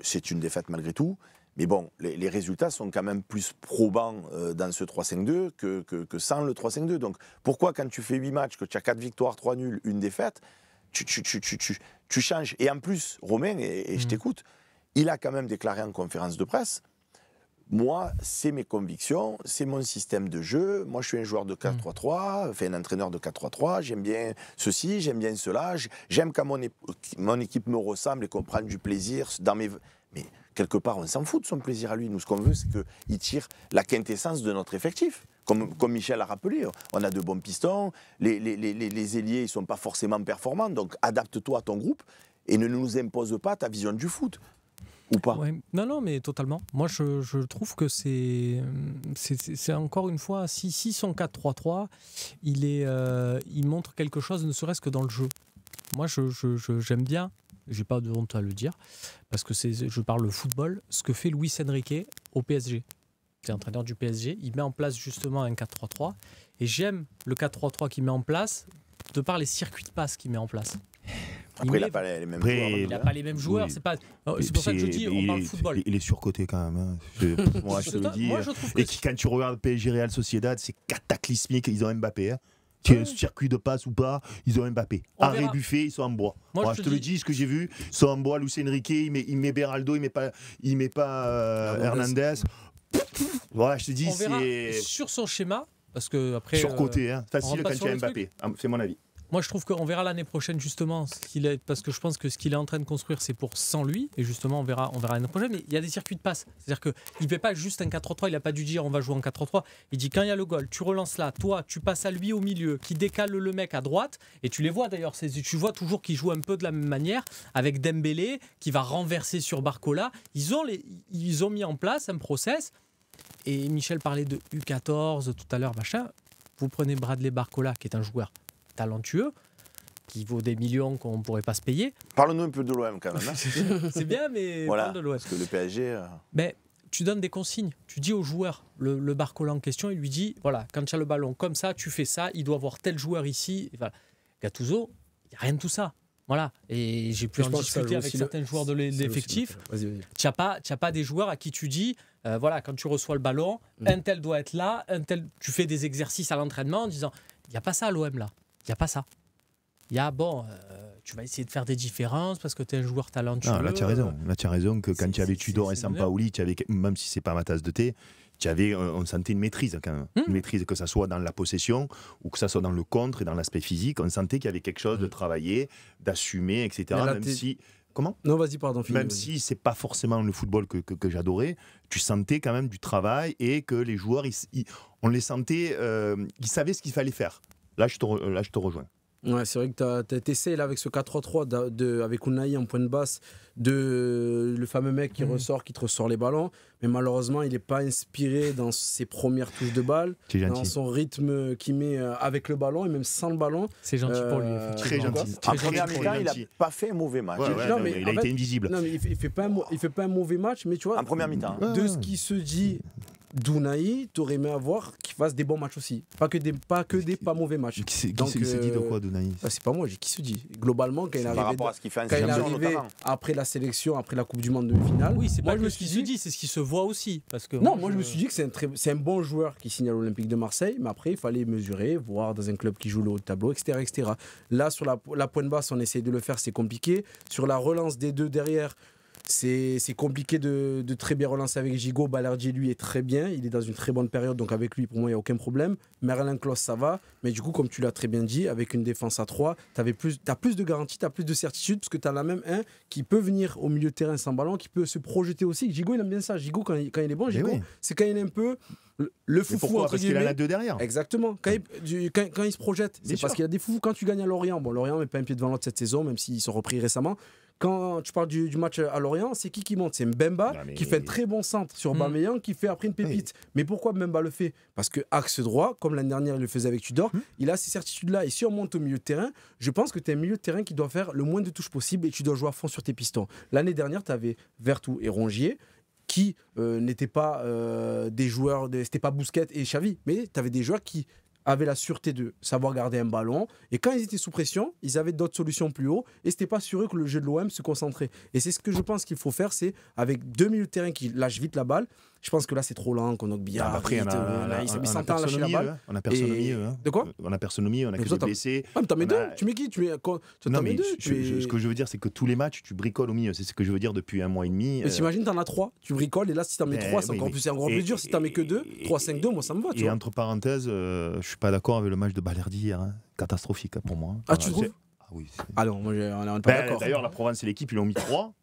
C'est une défaite malgré tout. Mais bon, les résultats sont quand même plus probants dans ce 3-5-2 que sans le 3-5-2. Donc pourquoi quand tu fais 8 matchs, que tu as 4 victoires, 3 nuls, une défaite, tu changes? Et en plus, Romain, et je t'écoute, il a quand même déclaré en conférence de presse, moi, c'est mes convictions, c'est mon système de jeu. Moi, je suis un joueur de 4-3-3, enfin, un entraîneur de 4-3-3. J'aime bien ceci, j'aime bien cela. J'aime quand mon équipe me ressemble et qu'on prenne du plaisir dans mes... Mais quelque part, on s'en fout de son plaisir à lui. Nous, ce qu'on veut, c'est qu'il tire la quintessence de notre effectif. Comme Michel a rappelé, on a de bons pistons. Les ailiers, ils ne sont pas forcément performants. Donc, adapte-toi à ton groupe. et ne nous impose pas ta vision du foot. Ou pas? Ouais. Non, mais totalement. Moi, je trouve que c'est encore une fois, si son 4-3-3, il montre quelque chose, ne serait-ce que dans le jeu. Moi, j'aime bien, j'ai pas de honte à le dire, parce que je parle football, ce que fait Luis Enrique au PSG. C'est l'entraîneur du PSG. Il met en place justement un 4-3-3. Et j'aime le 4-3-3 qu'il met en place, de par les circuits de passe qu'il met en place. Après, il n'a pas les mêmes joueurs. Il n'a pas les mêmes joueurs. Oui. C'est pour ça que je dis, on parle football. Il est surcoté quand même. Hein. Moi, je te le dis. Moi, je trouve que Quand tu regardes PSG Real Sociedad, c'est cataclysmique. Ils ont Mbappé. Hein. Circuit de passe ou pas, ils ont Mbappé. Henri Buffet, ils sont en bois. Moi, je te le dis, ce que j'ai vu, ils sont en bois. Luis Enrique, il met Beraldo, il met pas Hernandez. Voilà, je te dis, c'est sur son schéma, parce que après surcoté, hein. Facile quand tu as Mbappé. C'est mon avis. Moi, je trouve qu'on verra l'année prochaine justement parce que je pense que ce qu'il est en train de construire, c'est pour sans lui. Et justement, on verra l'année prochaine. Mais il y a des circuits de passe. C'est-à-dire qu'il ne fait pas juste un 4-3-3. Il n'a pas dû dire on va jouer en 4-3-3. Il dit quand il y a le goal, tu relances là, toi, tu passes à lui au milieu, qui décale le mec à droite. Et tu les vois d'ailleurs. Tu vois toujours qu'ils jouent un peu de la même manière avec Dembélé qui va renverser sur Barcola. Ils ont mis en place un process. Et Michel parlait de U14 tout à l'heure, machin. Vous prenez Bradley Barcola, qui est un joueur talentueux, qui vaut des millions qu'on ne pourrait pas se payer. Parle-nous un peu de l'OM quand même. Hein. C'est bien, mais voilà, parle de l'OM. parce que le PSG... Mais tu donnes des consignes. Tu dis au joueur, le Barcola en question, il lui dit, voilà, quand tu as le ballon comme ça, tu fais ça, il doit avoir tel joueur ici. Et voilà. Gattuso, il n'y a rien de tout ça. Voilà. Et j'ai pu en discuter avec certains joueurs de l'effectif. Tu n'as pas des joueurs à qui tu dis, voilà, quand tu reçois le ballon, un tel doit être là, un tel... Tu fais des exercices à l'entraînement en disant, il n'y a pas ça à l'OM là. Il n'y a pas ça. Il y a, tu vas essayer de faire des différences parce que tu es un joueur talentueux. Non, là, tu as raison. Là, tu as raison que quand tu avais Tudor et Sampaoli, même si ce n'est pas ma tasse de thé, on sentait une maîtrise quand même. Une maîtrise, que ça soit dans la possession ou que ça soit dans le contre et dans l'aspect physique. On sentait qu'il y avait quelque chose de travailler, d'assumer, etc. Là, même si... Comment ? Non, vas-y, pardon. Même si c'est pas forcément le football que j'adorais, tu sentais quand même du travail et que les joueurs, on les sentait, ils savaient ce qu'il fallait faire. Là, je te rejoins. Ouais, c'est vrai que tu essayé là avec ce 4-3-3 avec Unai en point de basse, le fameux mec qui ressort, qui te ressort les ballons, mais malheureusement il n'est pas inspiré dans ses premières touches de balle, dans son rythme qu'il met avec le ballon et même sans le ballon. C'est gentil pour lui. Très gentil. En première mi-temps, il n'a pas fait un mauvais match. Il a été invisible. Non, mais il fait pas un mauvais match, mais tu vois, en première mi-temps. De ce qui se dit d'Unai, tu aurais aimé avoir qu'il fasse des bons matchs aussi. Pas que des pas mauvais matchs. Qui se dit de quoi, d'Unai? C'est pas moi, qui se dit. Globalement, quand il par rapport à ce qu'il fait en quand il est sélection, arrivé notamment. après la sélection, après la Coupe du Monde demi-finale. Oui, c'est pas moi, ce qui se dit, c'est ce qui se voit aussi. Parce que non, moi je me suis dit que c'est un bon joueur qui signe à l'Olympique de Marseille, mais après il fallait mesurer, voir dans un club qui joue le haut de tableau, etc., etc. Là, sur la pointe basse, on essaye de le faire, c'est compliqué. Sur la relance des deux derrière, c'est compliqué de très bien relancer avec Gigot. Balerdi, lui, est très bien. Il est dans une très bonne période, donc avec lui, pour moi, il n'y a aucun problème. Merlin Klose, ça va. Mais du coup, comme tu l'as très bien dit, avec une défense à 3, tu as plus de garantie, tu as plus de certitude, parce que tu en as même un qui peut venir au milieu de terrain sans ballon, qui peut se projeter aussi. Gigot, il aime bien ça. Gigot, quand il est bon, Gigot, c'est quand il est un peu le foufou. Parce qu'il en a deux derrière. Exactement. Quand il se projette, c'est parce qu'il y a des foufous. Quand tu gagnes à Lorient, Lorient ne met pas un pied devant l'autre cette saison, même s'ils sont repris récemment. Quand tu parles du match à Lorient, c'est qui monte? C'est Mbemba qui fait un très bon centre sur Aubameyang, qui fait après une pépite. Mais pourquoi Mbemba le fait? Parce que axe droit, comme l'année dernière il le faisait avec Tudor, il a ces certitudes-là. Et si on monte au milieu de terrain, je pense que tu es un milieu de terrain qui doit faire le moins de touches possible et tu dois jouer à fond sur tes pistons. L'année dernière, tu avais Vertou et Rongier qui n'étaient pas des joueurs, c'était pas Busquets et Xavi, mais tu avais des joueurs qui avaient la sûreté de savoir garder un ballon, et quand ils étaient sous pression, ils avaient d'autres solutions plus haut, et c'était pas sur eux que le jeu de l'OM se concentrait. Et c'est ce que je pense qu'il faut faire, c'est avec deux milieux de terrain qui lâchent vite la balle. Je pense que là c'est trop lent, qu'on a bien. Après, on a personne au milieu. On a personne au milieu. De quoi? On a personne au milieu, on a que des blessés. Ah, mais t'en mets deux. Tu mets qui? Non, mais ce que je veux dire, c'est que tous les matchs, tu bricoles au milieu. C'est ce que je veux dire depuis un mois et demi. Mais t'imagines, t'en as 3, tu bricoles, et là si t'en mets 3, c'est encore plus dur. Si t'en mets que 2, 3-5-2, moi ça me va. Et entre parenthèses, je suis pas d'accord avec le match de Balerdi hier. Catastrophique pour moi. Ah, tu trouves? Ah oui. Ah non, moi on est pas d'accord. D'ailleurs, la Provence et l'équipe, ils l'ont mis 3.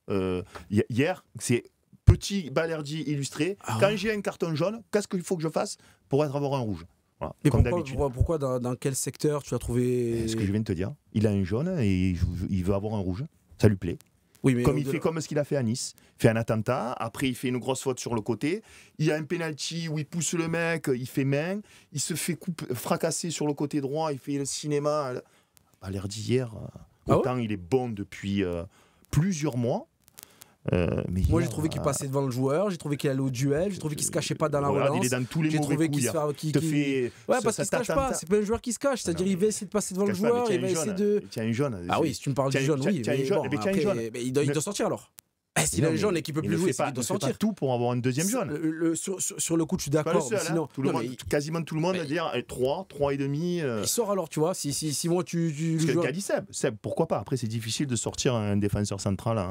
Hier, c'est petit Balerdi illustré. Quand j'ai un carton jaune, qu'est-ce qu'il faut que je fasse pour avoir un rouge? Voilà, et comme d'habitude. Pourquoi dans quel secteur tu as trouvé? Ce que je viens de te dire. Il a un jaune et il veut avoir un rouge. Ça lui plaît. Oui, mais Comme il fait comme ce qu'il a fait à Nice. Il fait un attentat, après il fait une grosse faute sur le côté. Il y a un penalty où il pousse le mec, il fait main. Il se fait fracasser sur le côté droit, il fait le cinéma. À l'ère d'hier, autant il est bon depuis plusieurs mois. Mais moi, j'ai trouvé qu'il passait devant le joueur, j'ai trouvé qu'il allait au duel, j'ai trouvé qu'il se cachait pas dans la relance. Il est dans tous les mauvais coups. Ouais, parce qu'il se cache pas. C'est pas un joueur qui se cache. C'est-à-dire, il va essayer de passer devant le joueur, il va essayer de. Tiens, une jaune. Ah oui, si tu me parles du jaune, oui. Il doit sortir alors. S'il a un jaune et qu'il peut plus jouer, il doit sortir. Il fait pas tout pour avoir une deuxième jaune. Sur le coup, je suis d'accord. Sinon, quasiment tout le monde va dire 3 et demi. Il sort alors, tu vois. Si moi tu. Ce qu'a dit Seb, pourquoi pas. Après, c'est difficile de sortir un défenseur central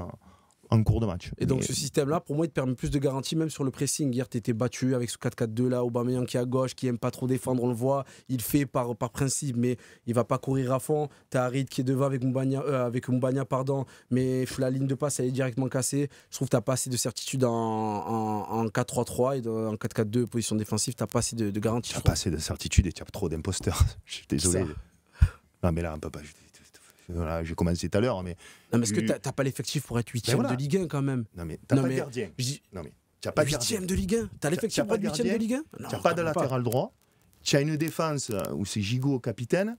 en cours de match. Et donc ce système-là, pour moi, il te permet plus de garantie même sur le pressing. Hier, tu étais battu avec ce 4-4-2 là, Aubameyang qui est à gauche, qui aime pas trop défendre, on le voit. Il fait par principe, mais il va pas courir à fond. Tu as Harit qui est devant avec Moumbagna, mais la ligne de passe, elle est directement cassée. Je trouve que tu n'as pas assez de certitude en 4-3-3 et en 4-4-2, position défensive, tu n'as pas assez de garantie. Tu n'as pas assez de certitude et tu as trop d'imposteurs. Je suis désolé. Non, mais là, on peut pas. Voilà, j'ai commencé tout à l'heure, mais. Non, mais est-ce que t'as pas l'effectif pour être 8ème de Ligue 1 quand même? Non, mais t'as pas de gardien. Non, mais t'as pas de 8ème de Ligue 1. T'as l'effectif pour être 8ème de Ligue 1? T'as pas de latéral droit. Tu as une défense où c'est Gigot capitaine.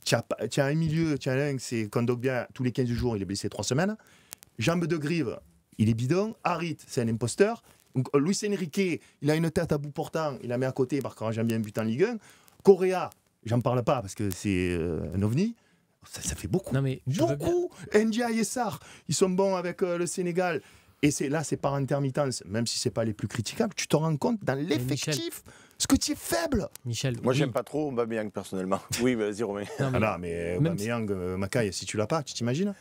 Tu as un milieu, tu as un, c'est Kondogbia, tous les 15 jours, il est blessé 3 semaines. Jambe de Grive, il est bidon. Harit, c'est un imposteur. Donc, Luis Enrique, il a une tête à bout portant, il la met à côté, par contre, j'aime bien un but en Ligue 1. Correa, j'en parle pas parce que c'est un ovni. Ça fait beaucoup. Non mais beaucoup. Ndiaye et Sarr, ils sont bons avec le Sénégal. Et c'est par intermittence, même si c'est pas les plus critiquables, tu te rends compte dans l'effectif ce que tu es faible. Michel, moi j'aime pas trop Aubameyang personnellement. Oui, vas-y Romain. Non mais Aubameyang, Macaille, si tu l'as pas, tu t'imagines?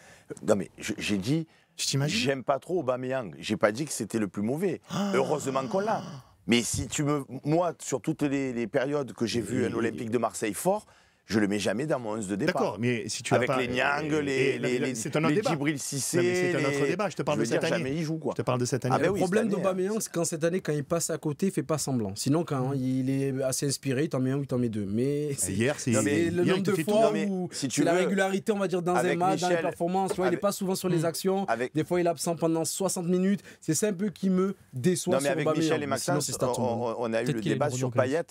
Non mais j'ai dit, j'aime pas trop Aubameyang. J'ai pas dit que c'était le plus mauvais. Heureusement qu'on l'a. Mais si tu me, moi sur toutes les périodes que j'ai vu l'Olympique de Marseille fort, je le mets jamais dans mon 11 de départ. D'accord, mais si tu avec pas, les Niang, les Djibril Cissé, c'est un autre débat. Je te parle de cette année. Jamais il joue quoi. Je te parle de cette année. Le problème d'Aubameyang, c'est quand cette année, quand il passe à côté, il fait pas semblant. Sinon, quand il est assez inspiré, il t'en met un ou il t'en met deux. Mais hier, c'est le nombre de fois où c'est la régularité, on va dire, dans un match, dans les performances. Il n'est pas souvent sur les actions. Des fois, il est absent pendant 60 minutes. C'est ça un peu qui me déçoit. Non, mais avec Michel et Maxence, on a eu le débat sur Payet.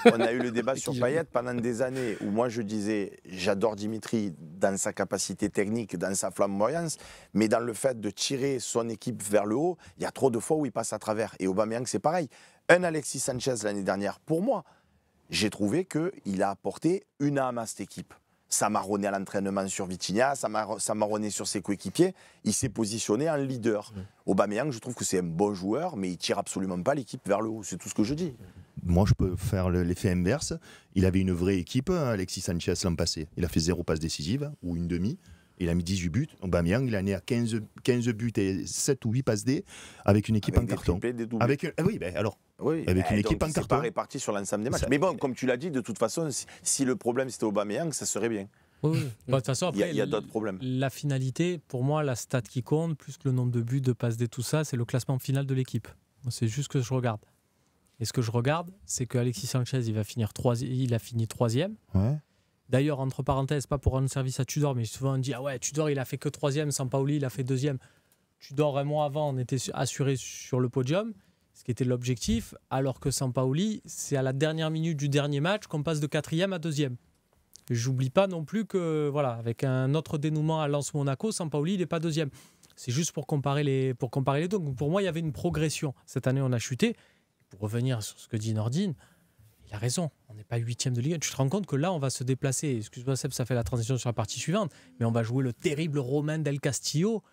On a eu le débat sur Payet pendant des années où moi je disais. J'adore Dimitri dans sa capacité technique, dans sa flamboyance, mais dans le fait de tirer son équipe vers le haut, il y a trop de fois où il passe à travers. Et Aubameyang, c'est pareil. Un Alexis Sanchez l'année dernière, pour moi, j'ai trouvé qu'il a apporté une âme à cette équipe. Ça m'a marronné à l'entraînement sur Vitinha, ça m'a marronné sur ses coéquipiers. Il s'est positionné en leader. Aubameyang, je trouve que c'est un bon joueur, mais il tire absolument pas l'équipe vers le haut. C'est tout ce que je dis. Moi, je peux faire l'effet inverse. Il avait une vraie équipe, Alexis Sanchez, l'an passé. Il a fait 0 passe décisive, ou une demi. Il a mis 18 buts. Aubameyang, il en est à 15 buts et 7 ou 8 passes D avec une équipe en carton. Avec une équipe en carton. C'est pas réparti sur l'ensemble des matchs. Mais bon, comme tu l'as dit, de toute façon, si le problème c'était Aubameyang, ça serait bien. Oui. De toute façon, après, il y a d'autres problèmes. La finalité, pour moi, la stat qui compte, plus que le nombre de buts, de passes D, tout ça, c'est le classement final de l'équipe. C'est juste ce que je regarde. Et ce que je regarde, c'est que Alexis Sanchez, il a fini 3e. Ouais. D'ailleurs, entre parenthèses, pas pour rendre service à Tudor, mais souvent on dit ah ouais, Tudor il a fait que 3e, Sampaoli il a fait 2e. Tudor, un mois avant, on était assuré sur le podium, ce qui était l'objectif, alors que Sampaoli, c'est à la dernière minute du dernier match qu'on passe de 4e à 2e. J'oublie pas non plus que, voilà, avec un autre dénouement à Lens-Monaco, Sampaoli il n'est pas 2e. C'est juste pour comparer les deux. Donc pour moi, il y avait une progression. Cette année, on a chuté. Pour revenir sur ce que dit Nordine, il a raison, on n'est pas 8e de Ligue 1. Tu te rends compte que là, on va se déplacer, excuse-moi Seb, ça fait la transition sur la partie suivante, mais on va jouer le terrible Romain Del Castillo,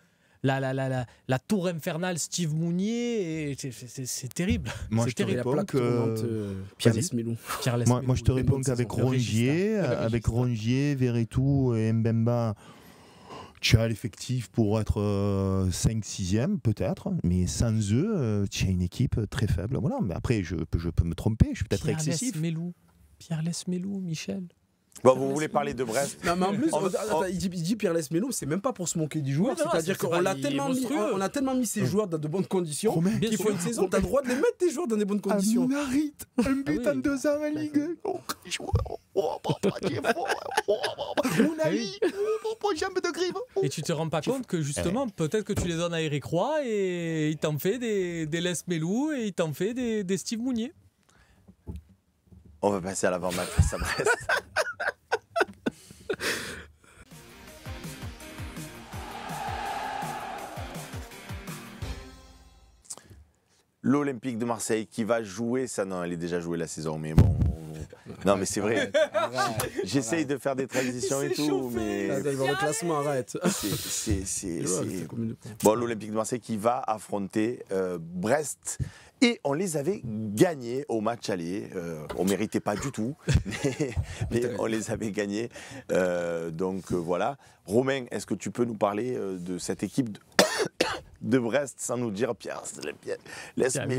la tour infernale Steve Mounier, et c'est terrible. Moi, je te réponds que... Pierre Lesmelou. Moi, je te réponds qu'avec Rongier, Verretou et Mbemba, tu as l'effectif pour être 5-6e peut-être, mais sans eux, tu as une équipe très faible. Voilà. Mais après, je peux me tromper, je suis peut-être excessif. Pierre Lesmelou, Michel. Bon, vous voulez parler de Brest? Non, mais en plus, On- il dit Pierre Lesmelou, c'est même pas pour se moquer du joueur. Oui, non, C'est-à-dire c'est qu'on pas- l'a il est tellement mis, monstrueux. on a tellement mis ces joueurs dans de bonnes conditions Romain, Bien qu'il faut sûr. une saison. T'as le droit de les mettre, tes joueurs, dans des bonnes conditions. Aminarit, un but Ah oui. en 2 ans en Ligue 1. Oh, quel joueur. Oh, papa, qui est fort. Mon ami, jambe de grive. Oh. Et tu te rends pas compte que justement, peut-être que tu les donnes à Eric Roy et il t'en fait des Les Melou et il t'en fait des Steve Mounier. On va passer à l'avant-match face à Brest. L'Olympique de Marseille qui va jouer, ça non, elle est déjà jouée la saison, mais bon. Non, mais c'est vrai. J'essaye de faire des transitions et tout, mais Ah, le classement, arrête. c'est. Bon, l'Olympique de Marseille qui va affronter Brest. Et on les avait gagnés au match aller. On ne méritait pas du tout, mais on les avait gagnés. Donc voilà. Romain, est-ce que tu peux nous parler de cette équipe de Brest sans nous dire Pierre, laisse-moi.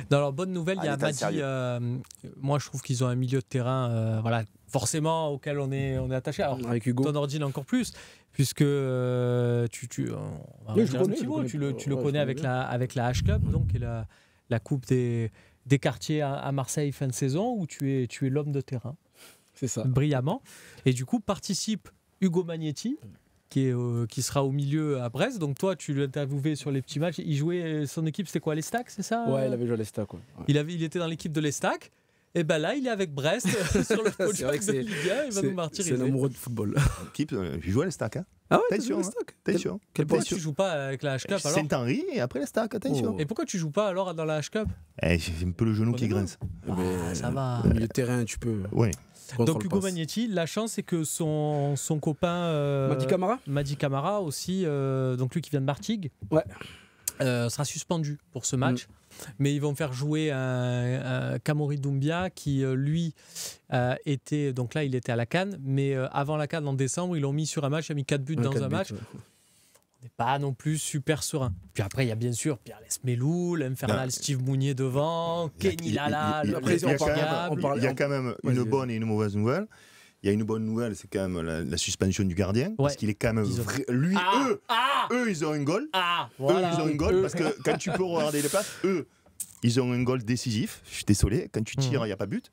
Dans leur bonne nouvelle, il y a Allez, t'as Madi. Moi, je trouve qu'ils ont un milieu de terrain, voilà, forcément auquel on est attaché. Alors, Avec Hugo. Ton ordine encore plus, puisque on va Oui, en je dire le un connais, petit je mot. connais. Tu le Ouais, je connais connais avec bien. avec la H-Club, donc qui est la coupe des quartiers à Marseille fin de saison, où tu es l'homme de terrain, C'est ça. brillamment. Et du coup, participe Hugo Magnetti, qui sera au milieu à Brest. Donc toi, tu l'as interviewé sur les petits matchs. Il jouait, son équipe, c'était quoi, l'Estac, c'est ça? Ouais, il avait joué à l'Estac. Ouais. Il était dans l'équipe de l'Estac. Et ben là, il est avec Brest sur le C'est podium vrai que de Ligue 1. Il va nous C'est martyriser. un amoureux de football. Équipe, je joue à l'Estac. Hein. Ah ouais, Attention, t'as joué à l'Estac. Attention. Quel Pourquoi poste tu joues pas avec la H-Club alors? Saint-Henri et après l'Estac, attention. Oh. Et pourquoi tu joues pas alors dans la H-Club? J'ai un peu le genou qui grince. Ça va. Au milieu de terrain, tu peux. Oui. Donc Hugo Magnetti, la chance c'est que son copain Madi Camara. Madi Camara aussi, donc lui qui vient de Martigues, Ouais. sera suspendu pour ce match. Mais ils vont faire jouer un Kamori Doumbia qui lui était, donc là il était à la CAN, mais avant la CAN en décembre ils l'ont mis sur un match, il a mis 4 buts dans un match. On n'est pas non plus super serein. Puis après il y a bien sûr Pierre Lesmelou, l'infernal Steve Mounier devant, Kenny Lala, le après, président Il y a quand même une bonne et une mauvaise nouvelle. Il y a une bonne nouvelle, c'est quand même la suspension du gardien. Parce qu'il est quand même. Lui, eux, ils ont un goal. Voilà. Eux, ils ont un goal. Parce que quand tu peux regarder les places, eux, ils ont un goal décisif. Je suis désolé, quand tu tires, il n'y a pas but.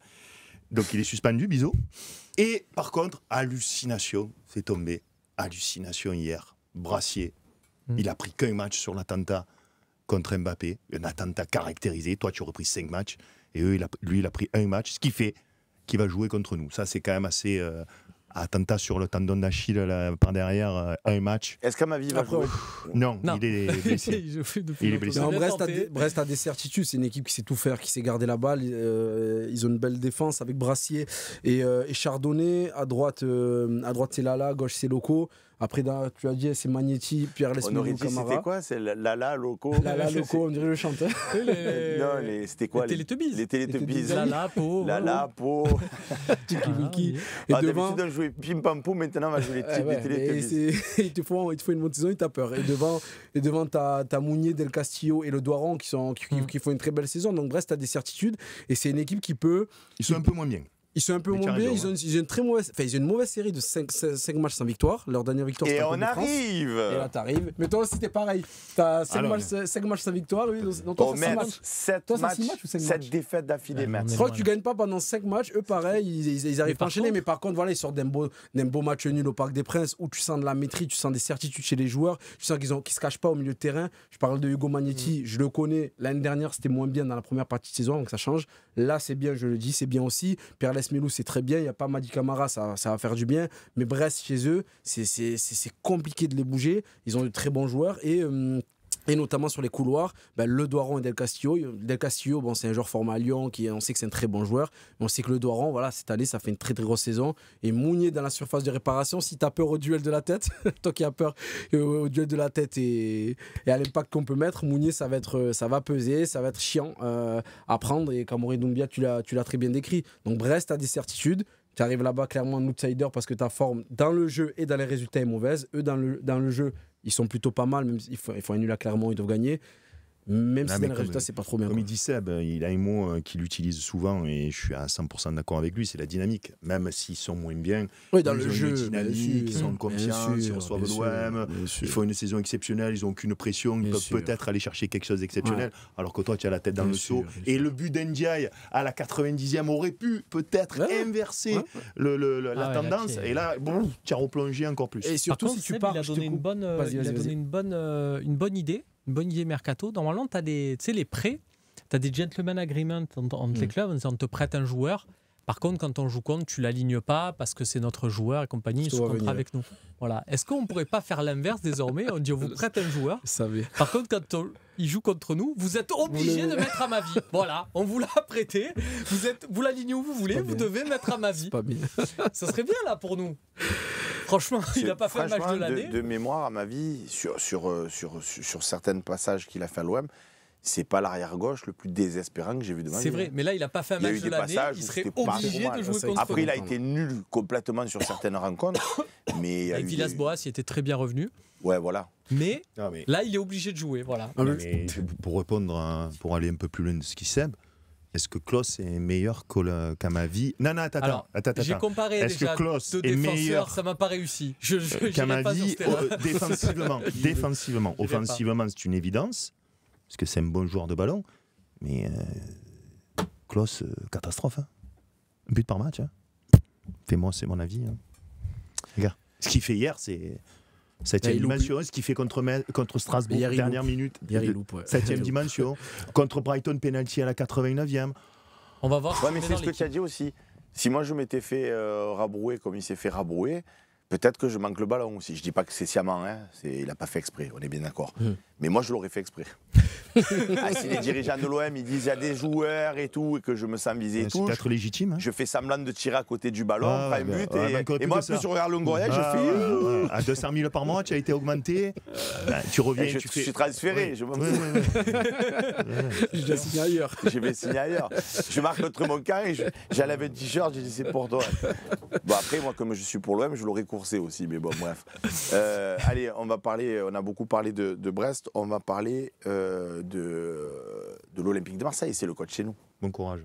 Donc il est suspendu, bisous. Et par contre, hallucination, c'est tombé. Hallucination hier. Brassier. Il a pris qu'un match sur l'attentat contre Mbappé. Un attentat caractérisé. Toi, tu aurais pris 5 matchs. Et lui, il a pris un match. Ce qui fait qu'il va jouer contre nous. Ça, c'est quand même assez... attentat sur le tendon d'Achille par derrière, un match. Est-ce qu'Amavi va jouer? Non, il est blessé. Il est blessé. Non, Brest a des certitudes. C'est une équipe qui sait tout faire, qui sait garder la balle. Ils ont une belle défense avec Brassier et Chardonnay. À droite, c'est Lala, à gauche, c'est Loco. Après, tu as dit, c'est Magnetti, Pierre Lesmelou, On aurait dit, Camara. c'était quoi? C'est Lala, Loco? Lala, Loco, on dirait le chanteur. Non, c'était quoi? Les Télétubbies. Les Télétubbies. Lala, Po. Lala, Po. Tiki Wiki. Et Ah, devant. d'habitude, on jouait Pim Pam Poum, maintenant on va jouer les types des Télétubbies. Il te faut une bonne saison, il t'a peur. Et devant t'as Mounier, Del Castillo et le Doiron qui font une très belle saison. Donc Brest a des certitudes. Et c'est une équipe qui peut. Ils sont un peu moins bien. Ils sont un peu moins bien. Ils ont une très mauvaise, ils ont une mauvaise série de 5 matchs sans victoire. Leur dernière victoire, Et c'était en on Coupe de France. arrive. Et là, t'arrives. Mais toi aussi, t'es pareil. T'as 5 matchs sans victoire. Oui, donc toi, Oh, t'as 6 Metz, matchs. 7 Toi, ça, 6 matchs, matchs ou 5 7 matchs défaites d'affilée, Metz. Je crois que tu gagnes pas pendant 5 matchs. Eux, pareil, ils arrivent par à enchaîner. contre- Mais par contre, voilà, ils sortent d'un beau match nul au Parc des Princes où tu sens de la maîtrise, tu sens des certitudes chez les joueurs. Tu sens qu'ils se cachent pas au milieu de terrain. Je parle de Hugo Magnetti, je le connais. L'année dernière, c'était moins bien dans la première partie de saison, donc ça change. Là, c'est bien, je le dis, c'est bien aussi. Pierre Lesmelou, c'est très bien. Il n'y a pas Madi Camara, ça va faire du bien. Mais Brest, chez eux, c'est compliqué de les bouger. Ils ont de très bons joueurs et notamment sur les couloirs, le Doiron et Del Castillo. Del Castillo, bon, c'est un joueur formé à Lyon, on sait que c'est un très bon joueur. Mais on sait que le Doiron, voilà, cette année, ça fait une très très grosse saison. Et Mounier dans la surface de réparation, si tu as peur au duel de la tête, toi qui as peur au duel de la tête et à l'impact qu'on peut mettre, Mounier, ça va peser, ça va être chiant à prendre. Et Kamori Doumbia, tu l'as très bien décrit. Donc Brest a des certitudes. Tu arrives là-bas clairement en outsider parce que ta forme dans le jeu et dans les résultats est mauvaise. Eux, dans le jeu, ils sont plutôt pas mal, même s'il faut un nul à Clermont, ils doivent gagner. Même Non, si mais dans le comme- résultat, c'est pas trop bien. Comme quoi. il dit Seb, il a un mot qu'il utilise souvent et je suis à 100% d'accord avec lui, c'est la dynamique. Même s'ils sont moins bien, Oui, dans ils le ont jeu, une bien dynamique, ils sûr, sont bien confiants, ils sûr, reçoivent bien sûr, l'OM, bien sûr. ils font une saison exceptionnelle, ils n'ont aucune pression, ils Bien peuvent sûr. peut-être aller chercher quelque chose d'exceptionnel, alors que toi tu as la tête dans Bien le seau. sûr, bien Et sûr. le but d'Ndiaye à la 90e aurait pu peut-être Ouais. inverser Ouais. la Ah ouais, là, tendance, tu es- et là, bon, tu as replongé encore plus. Et surtout, Par contre, si tu Seb, pars, il a je te donné une coupe. bonne, Vas-y, il a vas-y, donné vas-y. une bonne idée mercato. Normalement, tu as des, tu sais, les prêts, tu as des gentleman agreements entre les clubs, en disant, on te prête un joueur. Par contre, quand on joue contre, tu l'alignes pas parce que c'est notre joueur et compagnie, Je il te sous vois contrat venir. avec nous. Voilà. Est-ce qu'on pourrait pas faire l'inverse désormais? On dit, on vous prête un joueur. Je savais. Par contre, quand il joue contre nous, vous êtes obligé Vous de mettre à ma vie. Voilà, on vous l'a prêté. Vous l'alignez où vous voulez, pas vous bien. devez mettre à ma vie. Pas bien. Ça serait bien là pour nous. Franchement, il n'a pas fait le match Franchement, de l'année. de mémoire, à ma vie, sur certains passages qu'il a fait à l'OM, c'est pas l'arrière-gauche le plus désespérant que j'ai vu de ma vie. C'est vrai, mais là, il n'a pas fait un Il y a match eu de des l'année. passages Il où serait c'était pas obligé trop mal. de jouer Ça, contre Après, il a nous. été nul complètement sur certaines rencontres. Mais il y a Avec eu des- Villas-Boas, il était très bien revenu. Ouais, voilà. Mais Non, mais- là, il est obligé de jouer. Voilà. Ah, Non, mais- mais pour répondre, pour aller un peu plus loin de ce qui Seb, est-ce que Klose est meilleur qu'Amavi? Non, attends. Alors, j'ai comparé Est-ce déjà que Klose deux est défenseurs, meilleur ça m'a pas réussi. Je n'irai pas sur qu'Amavi ce terrain. défensivement? Défensivement. Je vais pas. Offensivement, c'est une évidence, parce que c'est un bon joueur de ballon, mais Klose, catastrophe. Hein. Un but par match. Hein. Fais-moi, c'est mon avis. Hein. Regarde, ce qu'il fait hier, c'est 7e il loupe. dimension. Ce qu'il fait contre Strasbourg, Hier, il dernière loupe. minute. Hier, il loupe. Ouais. 7e dimension. Contre Brighton, penalty à la 89e. On va voir si Ouais, on mais est c'est dans ce que tu l'équipe. as dit aussi. Si moi je m'étais fait rabrouer comme il s'est fait rabrouer, peut-être que je manque le ballon aussi. Je dis pas que c'est sciemment, hein. Il n'a pas fait exprès, on est bien d'accord. Mais moi je l'aurais fait exprès. Si les dirigeants de l'OM ils disent il y a des joueurs et tout, et que je me sens visé et C'est tout, peut-être légitime. Hein. je fais semblant de tirer à côté du ballon, Ah, pas un ouais, but, ouais, mais encore et plus moi que plus ça. je regarde Longoria, je Ah, fais. ouais, ouais. À 200 000 par mois, tu as été augmenté. Tu reviens, Et je tu fais. suis transféré, Ouais. je m'en Ouais, fous. ouais, ouais. Je dois signer ailleurs. Je vais signer ailleurs. Je marque contre mon camp et j'enlève un t-shirt, je dis c'est pour toi. Bon après moi comme je suis pour l'OM, je l'aurais coursé aussi, mais bon bref. Allez, on a beaucoup parlé de Brest, on va parler de l'Olympique de Marseille, c'est le coach chez nous. Bon courage.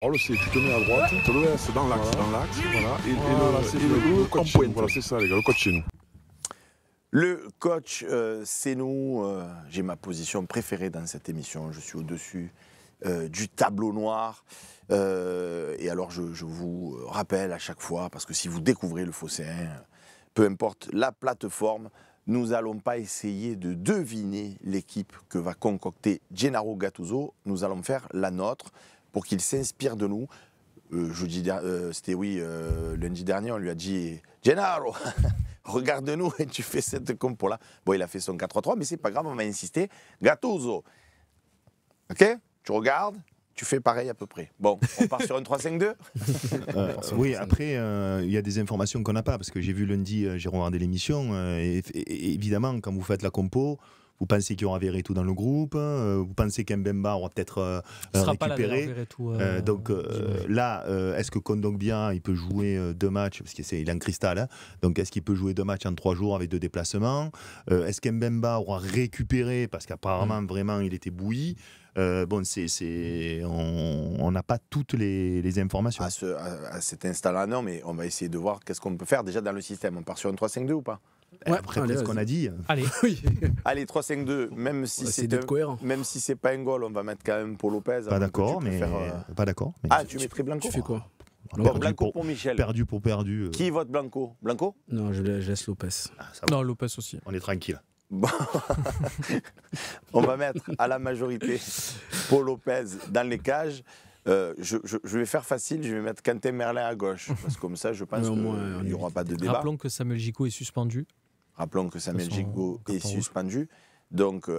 Alors, c'est tu te mets à droite, tu le laisses dans l'axe, voilà, et le coach chez nous, voilà, c'est ça les gars, le coach chez nous. Le coach, c'est nous. J'ai ma position préférée dans cette émission. Je suis au-dessus du tableau noir. Et alors, je vous rappelle à chaque fois, parce que si vous découvrez le Phocéen, peu importe la plateforme, nous n'allons pas essayer de deviner l'équipe que va concocter Gennaro Gattuso. Nous allons faire la nôtre pour qu'il s'inspire de nous. Lundi dernier, on lui a dit « Gennaro, regarde-nous et tu fais cette compo-là ». Bon, il a fait son 4-3-3, mais c'est pas grave, on va insister. Gattuso, ok, tu regardes, tu fais pareil à peu près. Bon, on part sur un 3-5-2. Oui, après, il y a des informations qu'on n'a pas, parce que j'ai vu lundi, j'ai regardé l'émission, et évidemment, quand vous faites la compo, vous pensez qu'il y aura Verretou dans le groupe, vous pensez qu'Mbemba aura peut-être Ce sera pas la récupéré. Verretou, Donc là, est-ce que Kondogbia, il peut jouer 2 matchs, parce qu'il est en cristal, hein, donc est-ce qu'il peut jouer 2 matchs en 3 jours avec 2 déplacements? Est-ce qu'Mbemba aura récupéré, parce qu'apparemment, vraiment, il était bouilli? On n'a pas toutes les informations. À cet instant-là, non, mais on va essayer de voir qu'est-ce qu'on peut faire déjà dans le système. On part sur un 3-5-2 ou pas? Ouais, Après allez, ce qu'on a dit, Allez, Oui. Allez, 3-5-2, même si C'est c'est d'être cohérent. même si c'est pas un goal, on va mettre quand même Paul Lopez. pas d'accord, mais pas d'accord. Mais Ah, tu mettrais Blanco? Tu fais quoi? Bon, perdu Blanco pour Michel. perdu pour perdu. Qui vote Blanco? Blanco? Non, je laisse Lopez. Ah, ça va, non, Lopez aussi. on est tranquille. Bon. On va mettre à la majorité Paul Lopez dans les cages. Je vais faire facile, je vais mettre Quentin Merlin à gauche. Parce que comme ça, je pense Mais au qu'il moins, n'y aura pas de débat. Rappelons que Samuel Gico est suspendu. Rappelons que Samuel De toute façon, Gigot est carton rouge. suspendu. Donc,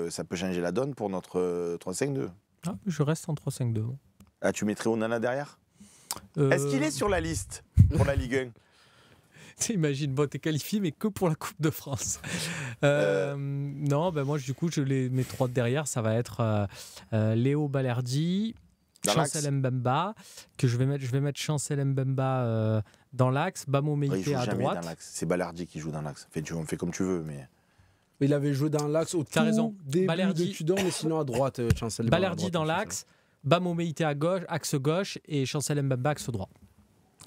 ça peut changer la donne pour notre 3-5-2. Ah, je reste en 3-5-2. Ah, tu mettrais Onana derrière? Est-ce qu'il est sur la liste pour la Ligue 1? Imagine, bon, t'es qualifié, mais que pour la Coupe de France. Non, ben moi, du coup, mes 3 derrière, ça va être Léo Balerdi, Dans l'axe. Chancel Mbemba, que je vais mettre Chancel Mbemba dans l'axe, Bamo Il Meïté joue à jamais droite. dans l'axe. C'est Balardi qui joue dans l'axe. On fait comme tu veux, mais Il avait joué dans l'axe au T'as raison. tout début Balerdi. de Tudor, mais sinon à droite, Chancel. Balerdi dans l'axe, Bamo Meïté à gauche, axe gauche, et Chancel Mbemba axe droit.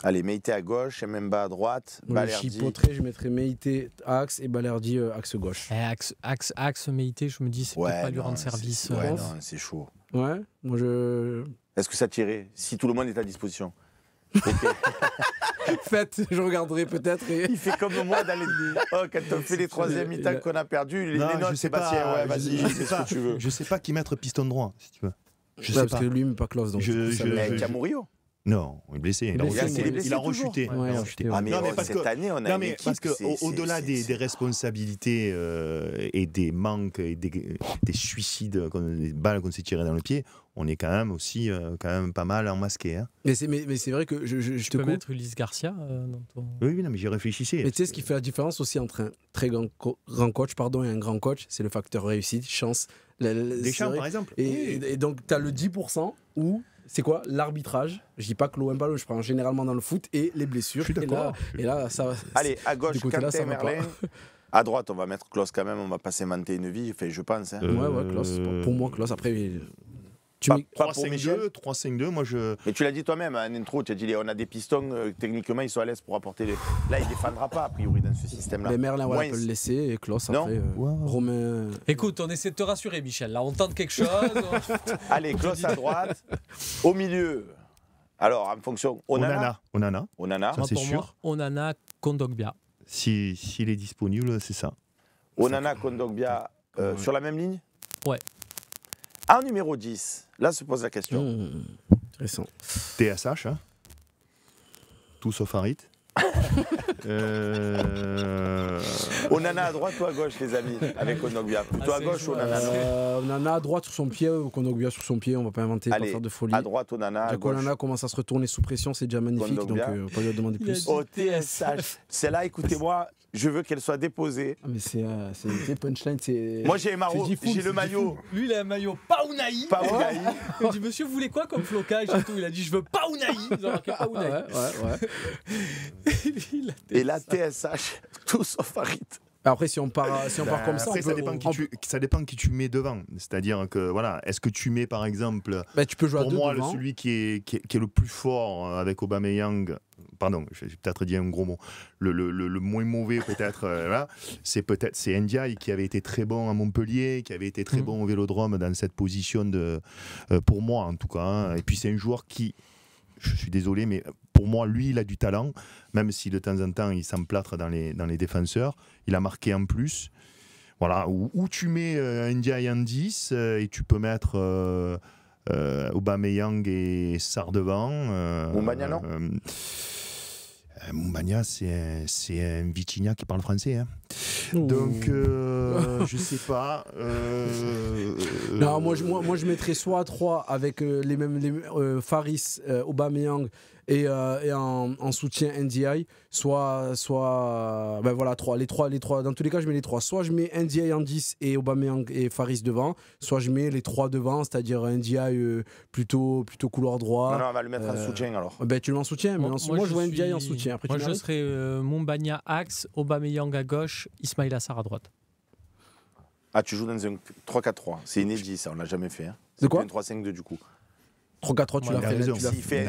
Allez, Meïté à gauche, Mbemba à droite, Je Balerdi. chipoterais, je mettrais Meïté axe et Balerdi axe gauche. Axe Meïté, je me dis, c'est peut-être pas lui rendre service. Ouais, non, c'est chaud. Ouais, moi je. Est-ce que ça tirait si tout le monde est à disposition? Faites, je regarderai peut-être. Et... Il fait comme moi dans les... quand on fait les troisième mi-temps qu'on a perdu, les notes, Sébastien, ouais, vas-y, c'est ce que tu veux. Je sais pas qui mettre piston droit, si tu veux. Je Ouais, sais parce pas. que lui, il n'est pas close. Donc Camurillo. Non, il est blessé. Il est blessé Il a toujours. rechuté. Ouais, Il a ouais. rechuté. Ah, mais Non, mais parce cette que- année, on a Non, une mais équipe, parce c'est- qu'au-delà c'est- des responsabilités et des manques et des suicides, des balles qu'on s'est tirées dans le pied, on est quand même aussi quand même pas mal enmasqué. Hein. Mais c'est vrai que je Tu te peux coupe. mettre Ulysse Garcia dans ton... Oui, non, mais j'y réfléchissais. Mais tu sais ce qui fait la différence aussi entre un très grand coach et un grand coach, c'est le facteur réussite, chance. Deschamps, c'est vrai. par exemple. Et donc, tu as le 10% où c'est quoi? L'arbitrage. Je dis pas que l'OM ballon, je prends généralement dans le foot, et les blessures. Je suis d'accord. Et là, ça. Allez, à gauche, du côté-là, Quentin ça va pas. Merlin. À droite, on va mettre Klaus quand même, on va pas s'inventer une vie, enfin, je pense. Hein. Ouais, Klaus. Pour moi, Klaus. Après, tu Pas- mets. pas pour Michel. 3-5-2, moi je. Mais tu l'as dit toi-même en intro, tu as dit on a des pistons, techniquement ils sont à l'aise pour apporter les... Là, il défendra pas a priori dans ce système-là. Mais Merlin, voilà, Moins- peut le laisser, et Klaus, Non. après. Ouais. Romain. Écoute, on essaie de te rassurer, Michel. Là, on tente quelque chose. Allez, Klaus à droite. Au milieu, alors en fonction, Onana. Ça, c'est Pour sûr. moi, Onana, Kondogbia. S'il est disponible, c'est ça. Onana, Kondogbia, sur la même ligne. Ouais. En numéro 10, là se pose la question. Intéressant. TSH, hein. Tout sauf Harit. Onana à droite ou à gauche, les amis, avec Kondogbia. Plutôt à c'est gauche ou chaud, Onana non Onana à droite sur son pied, Kondogbia sur son pied, on va pas inventer, pas Allez, faire de folie. à droite, Onana, à Jack gauche. Onana commence à se retourner sous pression, c'est déjà magnifique, donc Kondogbia. pas lui demander Il a plus. dit- Au TSH. Celle-là, écoutez-moi, je veux qu'elle soit déposée. Ah, mais c'est punchline, c'est. Moi, j'ai j'ai le maillot. Lui, il a un maillot Paunaï. Pas Ounaï. Il dit, monsieur, vous voulez quoi comme flocage et tout? Il a dit, je veux Paunaï. Ils ont marqué Paunaï. Ouais. Il a Et la TSH, tout sauf Harit. Après, si on part comme ça, Après, on ça peut- dépend, on- ça dépend qui tu mets devant. C'est-à-dire que, voilà, est-ce que tu mets, par exemple, Bah, tu peux jouer à pour deux moi, devant. celui qui est le plus fort avec Aubameyang, pardon, j'ai peut-être dit un gros mot, le moins mauvais peut-être, là, c'est Ndiaye qui avait été très bon à Montpellier, qui avait été très bon au Vélodrome dans cette position, pour moi en tout cas. Hein. Et puis c'est un joueur qui, je suis désolé, mais pour moi, lui, il a du talent, même si de temps en temps, il s'emplâtre dans les défenseurs. Il a marqué en plus. Voilà, où tu mets Ndiaye en 10 et tu peux mettre Aubameyang et Sarr devant. Moumbagna, non Moumbagna, c'est un Vitinha qui parle français. Hein. Ouh. Donc, je sais pas. Non, moi je mettrais soit à 3 avec les Faris, Aubameyang et en soutien NDI, soit ben voilà, les trois. Dans tous les cas, je mets les 3. Soit je mets NDI en 10 et Aubameyang et Faris devant, soit je mets les 3 devant, c'est-à-dire NDI plutôt couloir droit. Non, on va le mettre en soutien alors. Ben, tu le mets en soutien, mais moi je vois NDI en soutien. Après, moi, tu je m'arrêtes serais Moumbagna axe, Aubameyang à gauche, Ismaïla Sarr à droite. Ah, tu joues dans un 3-4-3. C'est inédit, ça, on l'a jamais fait. Hein. De quoi Un 3-5-2 du coup. 3-4-3, tu Ouais, l'as il a fait. raison. tu l'as S'il fait.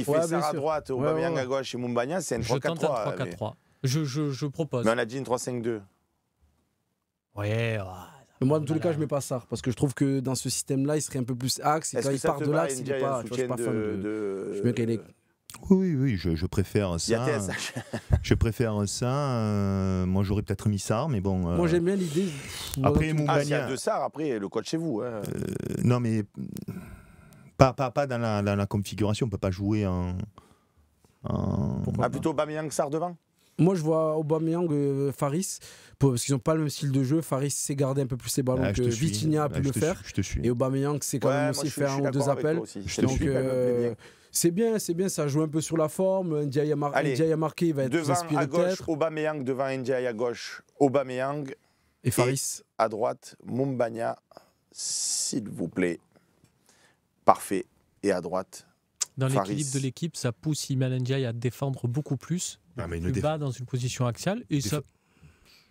fait Ouais, Sarr bien à sûr. droite, Ouais, Aubameyang ouais. à gauche et Moumbagna, c'est un Je tente 3-4-3. un 3-4-3. Je propose. Mais on a dit une 3-5-2. Ouais. Mais moi, dans tous les cas, je mets pas Sarr parce que je trouve que dans ce système-là, il serait un peu plus axe. Et Est-ce quand que il ça part te de va, l'axe, il Ndiaye, est pas. un Tu vois, je suis pas soutien fan de. de... Je veux qu'elle est. Oui, je préfère Il y a ça. TSH. Je préfère ça. Moi, j'aurais peut-être mis Sarr, mais bon. Moi, j'aime bien l'idée. Après, Ah, s'il y a Moumbagna. deux Sarr, après, le coach chez vous. Hein. Non, mais pas dans la configuration. On ne peut pas jouer en. Ah, plutôt Aubameyang Sarr devant. Moi, je vois Aubameyang, Faris, parce qu'ils n'ont pas le même style de jeu. Faris sait garder un peu plus ses ballons que Vitinha a pu le faire. Je te suis. Et Aubameyang sait quand même aussi faire un ou deux appels. Donc, c'est bien, ça joue un peu sur la forme. Ndiaye a marqué, il va être plus devant inspiré à gauche, peut-être. Aubameyang devant Ndiaye à gauche, Aubameyang Et Faris. à droite, Moumbagna, s'il vous plaît. Parfait. Et à droite, Dans Faris. l'équilibre de l'équipe, ça pousse Iliman Ndiaye à défendre beaucoup plus, Ah, mais plus bas dans une position axiale. Et ça,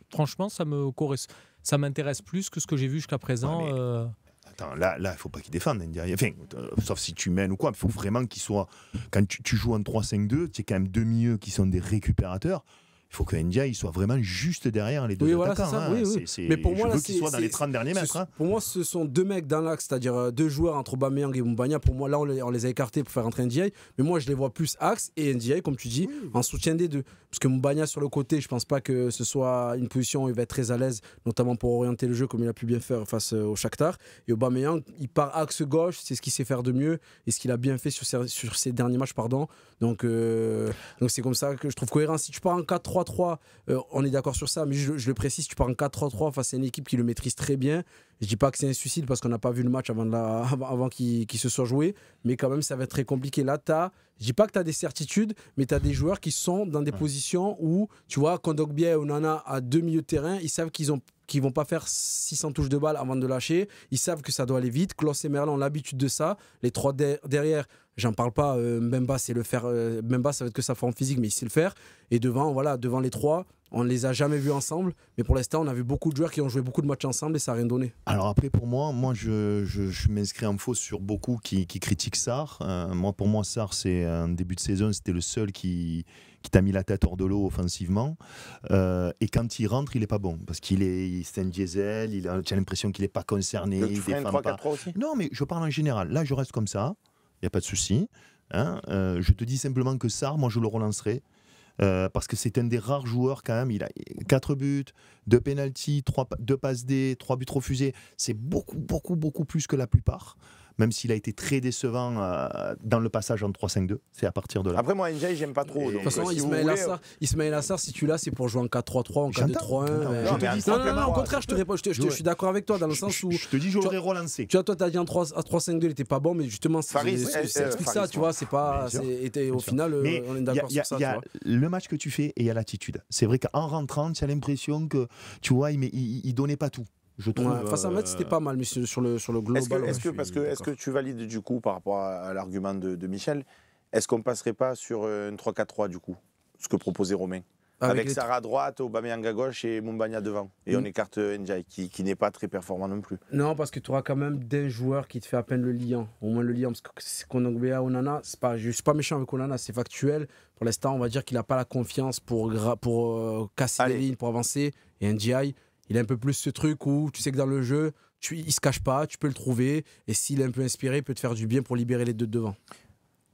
franchement, ça me correspond. ça m'intéresse plus que ce que j'ai vu jusqu'à présent. Attends, là, il ne faut pas qu'il défende Ndiaye. Enfin, sauf si tu mènes ou quoi. Il faut vraiment qu'il soit. Quand tu joues en 3-5-2, tu as quand même 2 milieux qui sont des récupérateurs. Il faut que Ndiaye soit vraiment juste derrière les deux attaquants. Voilà, c'est ça. Mais pour moi, je veux qu'il soit dans les 30 derniers mètres. Pour moi, ce sont 2 mecs dans l'axe, c'est-à-dire 2 joueurs entre Aubameyang et Moumbagna. Pour moi, là, on les a écartés pour faire rentrer Ndiaye. Mais moi, je les vois plus axe et Ndiaye, comme tu dis, en soutien des deux. Parce que Moumbagna sur le côté, je pense pas que ce soit une position où il va être très à l'aise, notamment pour orienter le jeu comme il a pu bien faire face au Shakhtar. Et Aubameyang, il part axe gauche, c'est ce qu'il sait faire de mieux et ce qu'il a bien fait sur ses derniers matchs. Donc c'est comme ça que je trouve cohérent. Si tu pars en 4-3-3, on est d'accord sur ça, mais je le précise, tu pars en 4-3-3 face à une équipe qui le maîtrise très bien. Je dis pas que c'est un suicide parce qu'on n'a pas vu le match avant qu'il se soit joué, mais quand même ça va être très compliqué. Là, je dis pas que tu as des certitudes, mais tu as des joueurs qui sont dans des positions où, tu vois, Kondogbia et Onana à 2 milieux de terrain, ils savent qu'ils vont pas faire 600 touches de balle avant de lâcher. Ils savent que ça doit aller vite. Klose et Merlin ont l'habitude de ça. Les 3 derrière, j'en parle pas. Mbemba, c'est le faire. Mbemba, ça va être que sa forme physique, mais il sait le faire. Et devant les 3, on ne les a jamais vus ensemble. Mais pour l'instant, on a vu beaucoup de joueurs qui ont joué beaucoup de matchs ensemble et ça n'a rien donné. Alors après, pour moi je m'inscris en faux sur beaucoup qui critiquent Sarr. Pour moi, Sarr, c'est un début de saison, c'était le seul qui t'a mis la tête hors de l'eau offensivement. Et quand il rentre, il n'est pas bon. Parce c'est un diesel, tu as l'impression qu'il n'est pas concerné. Donc tu ferais un 3-4-3 aussi ? Non, mais je parle en général. Là, je reste comme ça. Il n'y a pas de souci. Je te dis simplement que Sarr, moi, je le relancerai. Parce que c'est un des rares joueurs quand même, il a 4 buts, 2 pénaltys, 2 passes D, 3 buts refusés, c'est beaucoup plus que la plupart, même s'il a été très décevant dans le passage en 3-5-2, c'est à partir de là. Après moi Ndiaye j'aime pas trop. De toute façon Ismaël Assar, si tu l'as c'est pour jouer en 4-3-3, en 4-2-3-1. Non, au contraire je te réponds, je suis d'accord avec toi dans le sens où je te dis je l'aurais relancé. Tu vois, toi tu as dit en 3-5-2 il était pas bon, mais justement ça explique ça, tu vois, c'est pas au final on est d'accord sur ça. Il y a le match que tu fais et il y a l'attitude. C'est vrai qu'en rentrant tu as l'impression que tu vois il donnait pas tout. Je trouve, face à Metz, c'était pas mal, mais sur le global. Est-ce que tu valides du coup par rapport à l'argument de Michel, est-ce qu'on passerait pas sur une 3-4-3 du coup, ce que proposait Romain, avec Sarr à droite, Aubameyang à gauche et Moumbagna devant, et on écarte Ndiaye qui n'est pas très performant non plus. Non, parce que tu auras quand même d'un joueur qui te fait à peine le lien, au moins le lien, parce que c'est Kondogbia, Onana, je suis pas méchant avec Onana, c'est factuel. Pour l'instant, on va dire qu'il n'a pas la confiance pour casser les lignes, pour avancer, et Ndiaye, il a un peu plus ce truc où tu sais que dans le jeu, il ne se cache pas, tu peux le trouver. Et s'il est un peu inspiré, il peut te faire du bien pour libérer les deux de devant.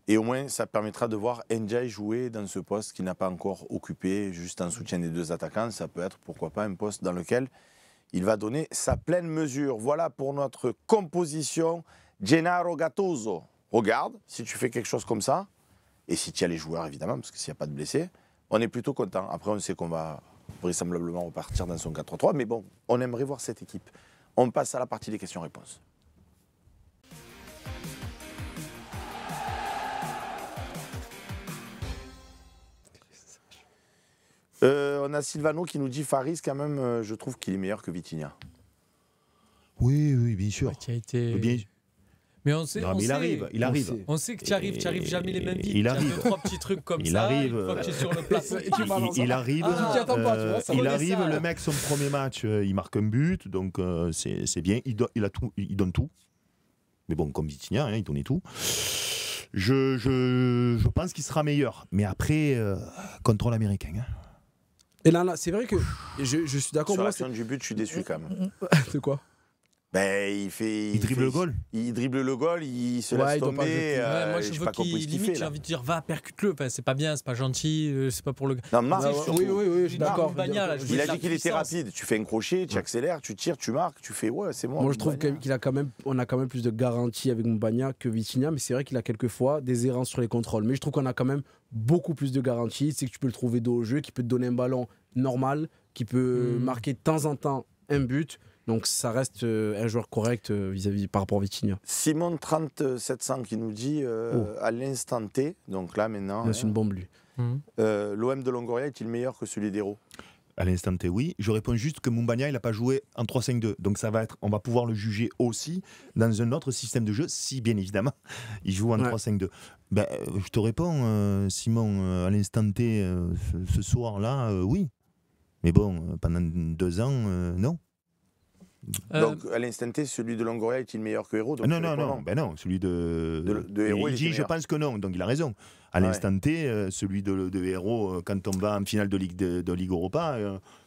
Et au moins, ça permettra de voir Ndiaye jouer dans ce poste qu'il n'a pas encore occupé, juste en soutien des 2 attaquants. Ça peut être, pourquoi pas, un poste dans lequel il va donner sa pleine mesure. Voilà pour notre composition. Gennaro Gattuso, regarde, si tu fais quelque chose comme ça, et si tu as les joueurs, évidemment, parce que s'il n'y a pas de blessés, on est plutôt content. Après, on sait qu'on va vraisemblablement repartir dans son 4-3-3, mais bon, on aimerait voir cette équipe. On passe à la partie des questions-réponses. On a Silvano qui nous dit Faris, quand même, je trouve qu'il est meilleur que Vitinha. Oui, bien sûr. Qui a été... Bien... Mais on sait, il arrive. On sait que tu arrives jamais les mêmes vies. Il arrive. 2-3 petits trucs comme il ça. Arrive. Une fois que tu es sur le plateau, il arrive. Il arrive. Le mec, son premier match, il marque un but, donc c'est bien. Il donne tout. Mais bon, comme Vitinha, il donnait tout. Je pense qu'il sera meilleur. Mais après, contrôle américain. Et là, c'est vrai que je suis d'accord. Sur l'action du but, je suis déçu quand même. De quoi? Ben, il dribble le goal. Il dribble le goal, il se laisse tomber. Moi, je veux qu'il limite, j'ai envie de dire, va, percute-le. Enfin, c'est pas bien, c'est pas gentil, c'est pas pour le... Non, marque surtout. Oui, je suis d'accord. Il a dit qu'il était rapide. Tu fais un crochet, tu accélères, tu tires, tu marques, tu fais, ouais, c'est moi. Moi, je trouve qu'on a quand même plus de garantie avec Moumbagna que Vitinha, mais c'est vrai qu'il a quelquefois des errances sur les contrôles. Mais je trouve qu'on a quand même beaucoup plus de garantie. C'est que tu peux le trouver dos au jeu, qui peut te donner un ballon normal, qui peut marquer de temps en temps un but. Donc ça reste un joueur correct par rapport à Vitinha. Simon 3700 qui nous dit à l'instant T, donc là maintenant. C'est une bombe lui. L'OM de Longoria est-il meilleur que celui d'Hérault? À l'instant T, oui. Je réponds juste que Moumbagna, il n'a pas joué en 3-5-2. Donc on va pouvoir le juger aussi dans un autre système de jeu, si bien évidemment il joue en 3-5-2. Ben, je te réponds, Simon, à l'instant T, ce soir-là, oui. Mais bon, pendant 2 ans, non. Donc, à l'instant T, celui de Longoria est-il meilleur que Hérault? Non, celui de Hérault, il dit, je pense que non, donc il a raison. À l'instant T, celui de Hérault, quand on va en finale de Ligue Europa,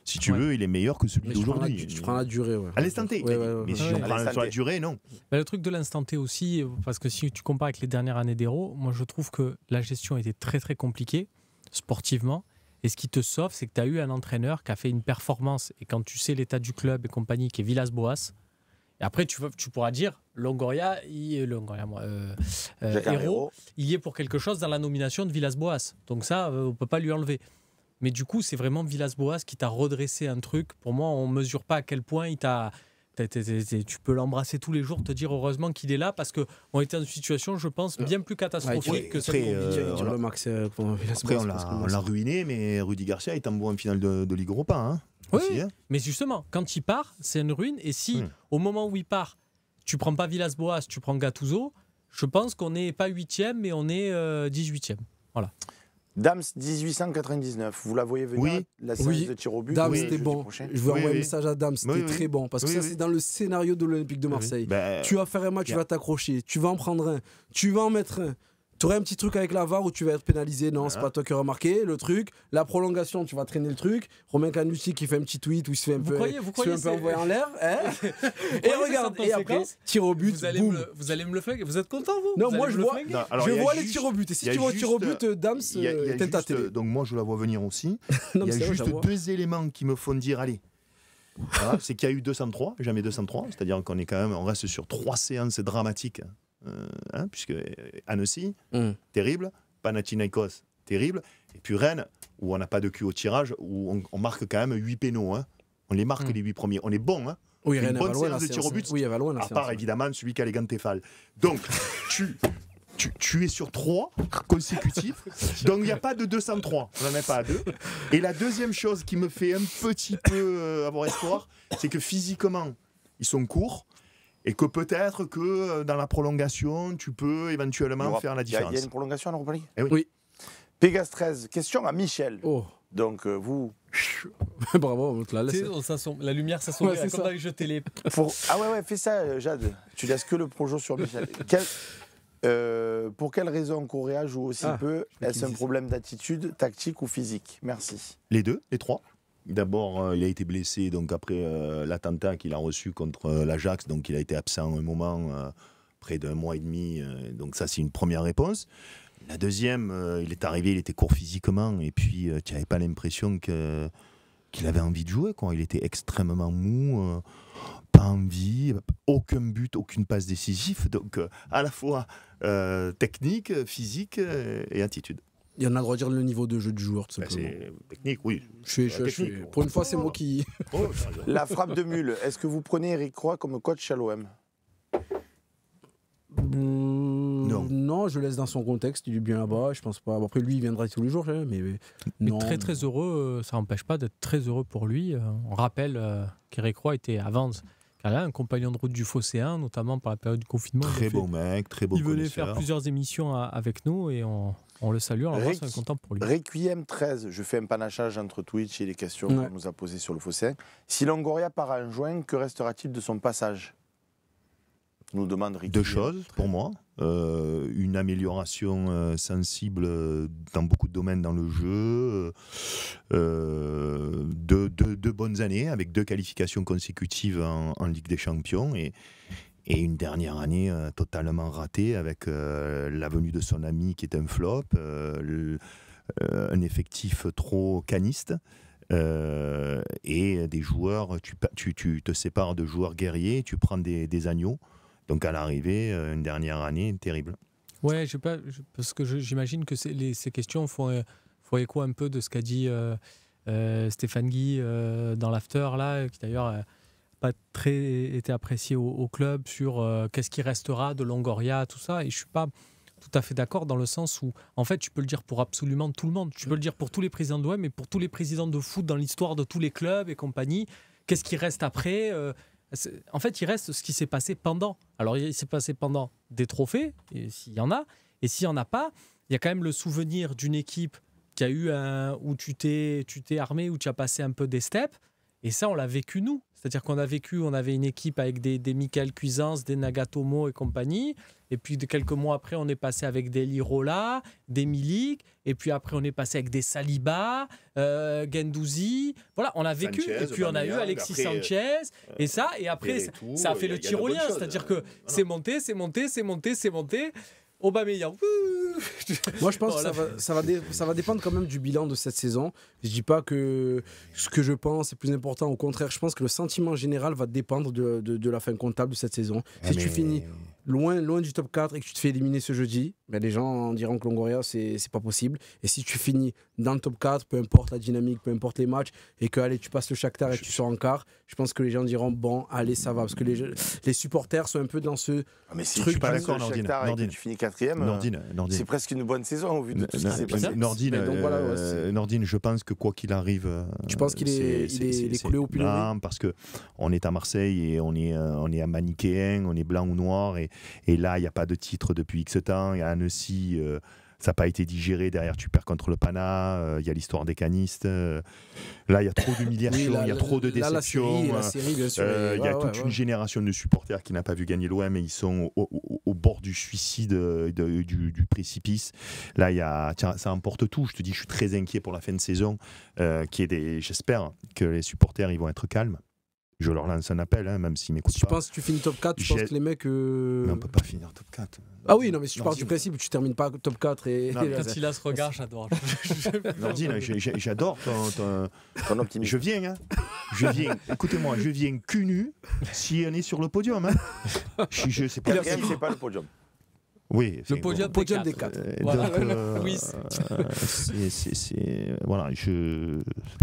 si tu veux, il est meilleur que celui d'aujourd'hui. Tu prends la durée, À l'instant T, mais si on prend sur la durée, non. Le truc de l'instant T aussi, parce que si tu compares avec les dernières années d'Hérault, moi je trouve que la gestion était très très compliquée, sportivement. Et ce qui te sauve, c'est que tu as eu un entraîneur qui a fait une performance. Et quand tu sais l'état du club et compagnie, qui est Villas-Boas, et après tu pourras dire, Longoria, Hérault, il y est pour quelque chose dans la nomination de Villas-Boas. Donc ça, on ne peut pas lui enlever. Mais du coup, c'est vraiment Villas-Boas qui t'a redressé un truc. Pour moi, on ne mesure pas à quel point il t'a... Tu peux l'embrasser tous les jours, te dire heureusement qu'il est là, parce qu'on était dans une situation, je pense, bien plus catastrophique que celle qu'on vit. Après, on l'a ruiné, mais Rudy Garcia est en bon en finale de Ligue Europa. Hein, oui, aussi, hein. Mais justement, quand il part, c'est une ruine. Et si, au moment où il part, tu prends pas Villas-Boas, tu prends Gattuso, je pense qu'on n'est pas 8e, mais on est 18e. Voilà. Dams 1899, vous la voyez venir, la séance de tir au but? Dams, c'était bon. Je veux envoyer un message à Dams, c'était très bon. Parce que ça, c'est dans le scénario de l'Olympique de Marseille. Tu vas faire un match, tu vas t'accrocher, tu vas en prendre un, tu vas en mettre un. Tu aurais un petit truc avec la VAR où tu vas être pénalisé. Non, c'est pas toi qui auras marqué le truc. La prolongation, tu vas traîner le truc. Romain Canucci qui fait un petit tweet où il se fait un peu envoyer en l'air. Hein et regarde, et après, tir au but. Vous allez me le faire. Vous êtes content, vous? Non, moi je vois les tirs au but. Et si tu vois le tir au but, Dams, t'es ta télé. Donc moi je la vois venir aussi. Il y a juste deux éléments qui me font dire allez. Voilà, c'est qu'il y a eu 203, jamais 203. C'est-à-dire qu'on est quand même, on reste sur 3 séances dramatiques. Puisque Annecy, terrible, Panathinaikos, terrible, et puis Rennes, où on n'a pas de cul au tirage, où on marque quand même 8 pénaux. Hein. On les marque les 8 premiers. On est bon. Hein. Oui, Rennes, une bonne séance de tir au but, à part évidemment celui qui a les gants Tefal. Donc, tu es sur 3 consécutifs, donc il n'y a pas de 203, on n'en est pas à 2. Et la deuxième chose qui me fait un petit peu avoir espoir, c'est que physiquement, ils sont courts, et que peut-être que dans la prolongation, tu peux éventuellement faire la différence. Il y a une prolongation en Europa League? Oui. Pégase 13, question à Michel. Donc vous... Bravo, on te la laisse. La lumière s'assombrit, comme dans les jeux télé. Ah ouais, fais ça, Jade. Tu laisses que le projet sur Michel. Pour quelle raison Correa joue aussi peu? Est-ce un problème d'attitude, tactique ou physique? Merci. Les deux, les trois. D'abord, il a été blessé donc après l'attentat qu'il a reçu contre l'Ajax, donc il a été absent un moment, près d'1 mois et demi. Donc ça, c'est une première réponse. La deuxième, il est arrivé, il était court physiquement, et puis tu n'avais pas l'impression qu'il avait envie de jouer, quoi. Il était extrêmement mou, pas envie, aucun but, aucune passe décisive. Donc à la fois technique, physique et attitude. Il y en a le droit de dire le niveau de jeu du joueur, tout simplement. C'est technique, oui. Pour une fois, c'est moi qui... La frappe de mule, est-ce que vous prenez Eric Roy comme coach à l'OM? Non, je laisse dans son contexte, il est bien là-bas, je pense pas. Après, lui, il viendra tous les jours, mais non. Mais très heureux, ça n'empêche pas d'être très heureux pour lui. On rappelle qu'Eric Roy était avant... un compagnon de route du Phocéen, notamment par la période du confinement. Très beau mec, très beau connaisseur. Il venait faire plusieurs émissions avec nous et on le salue, on est content pour lui. Requiem 13, je fais un panachage entre Twitch et les questions qu'on nous a posées sur le Phocéen. Si Longoria part en juin, que restera-t-il de son passage? Nous demande Requiem. 2 choses pour moi. Une amélioration sensible dans beaucoup de domaines dans le jeu, 2 bonnes années avec 2 qualifications consécutives en Ligue des Champions et une dernière année totalement ratée avec la venue de son ami qui est un flop, un effectif trop caniste. Et des joueurs, tu te sépares de joueurs guerriers, tu prends des agneaux. Donc à l'arrivée, une dernière année terrible. Ouais, parce que j'imagine que ces questions font écho un peu de ce qu'a dit Stéphane Guy dans l'after, là, qui d'ailleurs n'a pas très été apprécié au club sur qu'est-ce qui restera de Longoria, tout ça. Et je ne suis pas tout à fait d'accord dans le sens où, en fait, tu peux le dire pour absolument tout le monde. Tu peux le dire pour tous les présidents de l'OM, mais pour tous les présidents de foot dans l'histoire de tous les clubs et compagnie. Qu'est-ce qui reste après en fait, il reste ce qui s'est passé pendant. Alors, il s'est passé pendant des trophées, s'il y en a. Et s'il n'y en a pas, il y a quand même le souvenir d'une équipe qui a eu où tu t'es armé, où tu as passé un peu des steps. Et ça, on l'a vécu nous. C'est-à-dire qu'on on avait une équipe avec des Michael Cuisance, des Nagatomo et compagnie. Et puis quelques mois après, on est passé avec des Lirola, des Milik. Et puis après, on est passé avec des Saliba, Guendouzi. Voilà, on a vécu. Sanchez, et puis on a eu Alexis après, Sanchez. Et ça, et après, Verretou, ça a fait il y a le de bonnes tyrolien. choses. C'est-à-dire que c'est monté, c'est monté, c'est monté, c'est monté. Aubameyang. Moi, je pense que ça va dépendre quand même du bilan de cette saison. Je dis pas que ce que je pense est plus important. Au contraire, je pense que le sentiment général va dépendre de la fin comptable de cette saison. Si tu finis loin du top 4 et que tu te fais éliminer ce jeudi, ben les gens diront que Longoria, c'est pas possible. Et si tu finis dans le top 4, peu importe la dynamique, peu importe les matchs, et que allez, tu passes le Shakhtar et tu sors en quart, je pense que les gens diront bon, allez, ça va. Parce que les supporters sont un peu dans ce Mais si truc. tu passes d'accord, le Nordine, Shakhtar et que Nordine. tu finis 4e, Nordine. c'est presque une bonne saison au vu de tout ce qui s'est passé. Nordine, Mais donc voilà, Nordine, je pense que quoi qu'il arrive, tu penses qu'il est coulé au pilori? Non, parce que on est à Marseille et on est à manichéen, on est blanc ou noir, et là il n'y a pas de titre depuis X temps. Et à Annecy, ça n'a pas été digéré. Derrière, tu perds contre le Pana. Il y a l'histoire des canistes. Là, il y a trop d'humiliation, il y a trop de déception. La série, bien sûr. Il y a toute une génération de supporters qui n'a pas vu gagner l'OM et ils sont au bord du suicide, du précipice. Là, ça emporte tout. Je te dis, je suis très inquiet pour la fin de saison. J'espère que les supporters ils vont être calmes. Je leur lance un appel, même s'ils m'écoutent pas. Tu penses que tu finis top 4, tu penses que les mecs... Mais on peut pas finir top 4. Ah oui, non, mais si tu pars du principe, tu termines pas top 4 et... Non, Quand il a ce regard, j'adore. Nordine, j'adore Ton optimisme. Je viens, écoutez-moi, je viens cul nu si on est sur le podium. Je sais pas. Quatrième, c'est pas le podium. Oui, Le podium des 4. Voilà. Oui. Voilà, c'est pas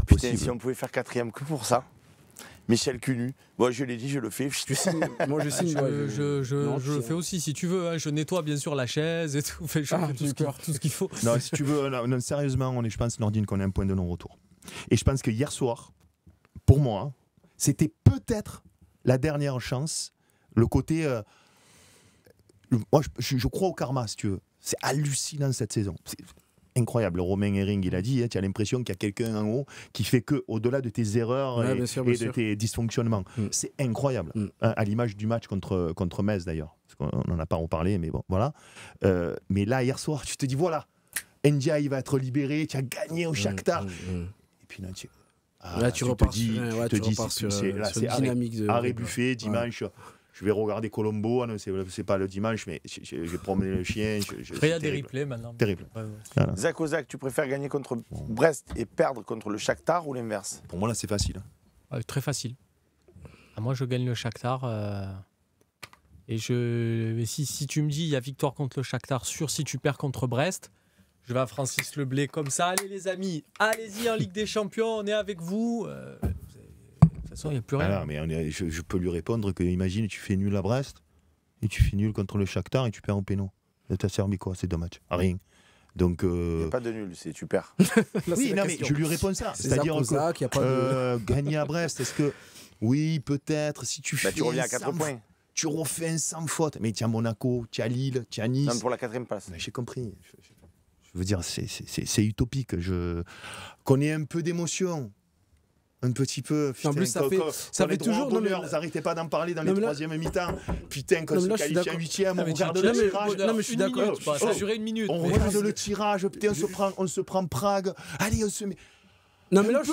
Putain, possible. si on pouvait faire 4e que pour ça. Michel Cunu. Bon, je l'ai dit, je le fais. Moi, je signe. Je le fais aussi, si tu veux. Hein. Je nettoie bien sûr la chaise et tout. Je fais tout ce qu'il faut. Non, si tu veux, non, sérieusement, je pense, Nordine, qu'on a un point de non-retour. Et je pense que hier soir, pour moi, c'était peut-être la dernière chance. Le côté... moi, je crois au karma, si tu veux. C'est hallucinant cette saison. C'est incroyable. Romain Herring, il a dit, tu as l'impression qu'il y a quelqu'un en haut qui fait que, au-delà de tes erreurs et de tes dysfonctionnements. C'est incroyable. À l'image du match contre Metz, d'ailleurs. Parce qu'on n'en a pas reparlé, mais bon, voilà. Mais là, hier soir, tu te dis, voilà, Ndiaye va être libéré, tu as gagné au Shakhtar. Et puis là, tu repars sur une dynamique de... Arrêt buffet, dimanche... Je vais regarder Colombo, c'est pas le dimanche, mais je vais promener le chien. Il y a des replays maintenant. Terrible. Voilà. Zach Ozak, tu préfères gagner contre Brest et perdre contre le Shakhtar ou l'inverse? Pour moi, là, c'est facile. Très facile. Moi, je gagne le Shakhtar. Et si tu me dis il y a victoire contre le Shakhtar sûr, si tu perds contre Brest, je vais à Francis Leblé comme ça. Allez les amis, allez-y en Ligue des Champions, on est avec vous. De toute façon, il n'y a plus rien. Alors, mais je peux lui répondre que, imagine, tu fais nul à Brest et tu fais nul contre le Shakhtar et tu perds au péno. T'as servi quoi ces deux matchs? Rien. Donc, il n'y a pas de nul, c'est tu perds. Oui, non, mais je lui réponds ça. C'est-à-dire que gagner à Brest, est-ce que oui, peut-être, si tu fais. Tu reviens à 4 points. Tu refais sans faute. Mais tu as Monaco, tu as Lille, tu as Nice. Non, pour la 4e place. J'ai compris. Je veux dire, c'est utopique. Qu'on ait un peu d'émotion. Un petit peu. Putain, en plus, ça fait toujours. Vous n'arrêtez pas d'en parler dans les troisième mi-temps. Putain, quand se qualifie en 8e, on regarde le tirage. Non, mais je suis d'accord. Ça a duré une minute. On regarde le tirage. Putain, on se prend Prague. Allez, on se met. Non, mais là où je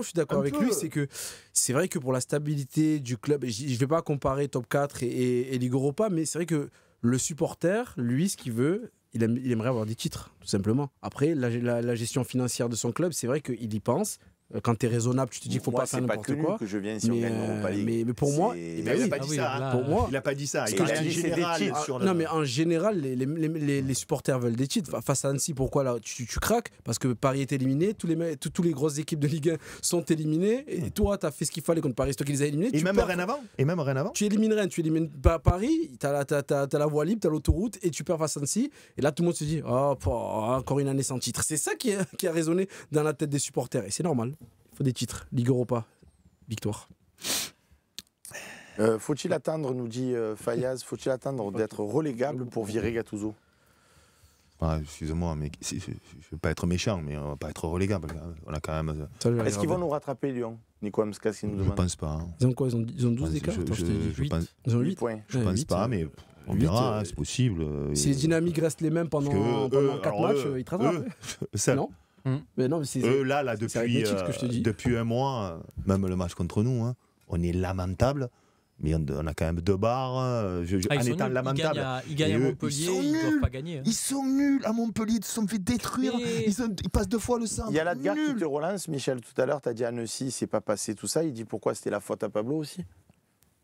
suis d'accord avec lui, c'est que c'est vrai que pour la stabilité du club, je ne vais pas comparer top 4 et Ligue Europa, mais c'est vrai que le supporter, lui, ce qu'il veut, il aimerait avoir des titres, tout simplement. Après, la gestion financière de son club, c'est vrai qu'il y pense. Quand tu es raisonnable, tu te dis qu'il ne faut pas faire n'importe quoi. Que je viens ici mais pour moi, il n'a pas dit ça. Pour moi, il n'a pas dit ça. Il a dit général. Non, mais en général, les supporters veulent des titres. Face à Annecy, pourquoi là tu craques? Parce que Paris est éliminé, tous les grosses équipes de Ligue 1 sont éliminées. Et toi, tu as fait ce qu'il fallait contre Paris, c'est toi qui les as éliminés. Et même rien avant. Tu élimines Rennes, tu élimines Paris, tu as la voie libre, tu as l'autoroute et tu perds face à Annecy. Et là, tout le monde se dit encore une année sans titre. C'est ça qui a résonné dans la tête des supporters. Et c'est normal. Il faut des titres. Ligue Europa, victoire. Faut-il attendre, nous dit Fayaz, faut-il attendre d'être relégable pour virer Gattuso? Excusez-moi, mais je ne veux pas être méchant, mais on ne va pas être relégable. On a quand même. Est-ce qu'ils vont nous rattraper, Lyon? Nico Amskas qui nous demande. Je ne pense pas. Hein. Ils ont quoi? Ils ont 12 d'écart? Ils ont 8 points. Je ne pense pas, mais on verra, c'est possible. Si les dynamiques restent les mêmes pendant 4 matchs, ils te rattrapent. Non, mais non, mais eux, là depuis un mois, même le match contre nous, hein, on est lamentable. Mais on a quand même 2 barres en étant lamentable. Ils gagnent à Montpellier, ils ne doivent pas gagner. Hein. Ils sont nuls à Montpellier, ils se sont fait détruire. Ils passent 2 fois le centre. Il y a l'Adgar qui te relance, Michel, tout à l'heure. Tu as dit Annecy, c'est pas passé tout ça. Il dit pourquoi c'était la faute à Pablo aussi?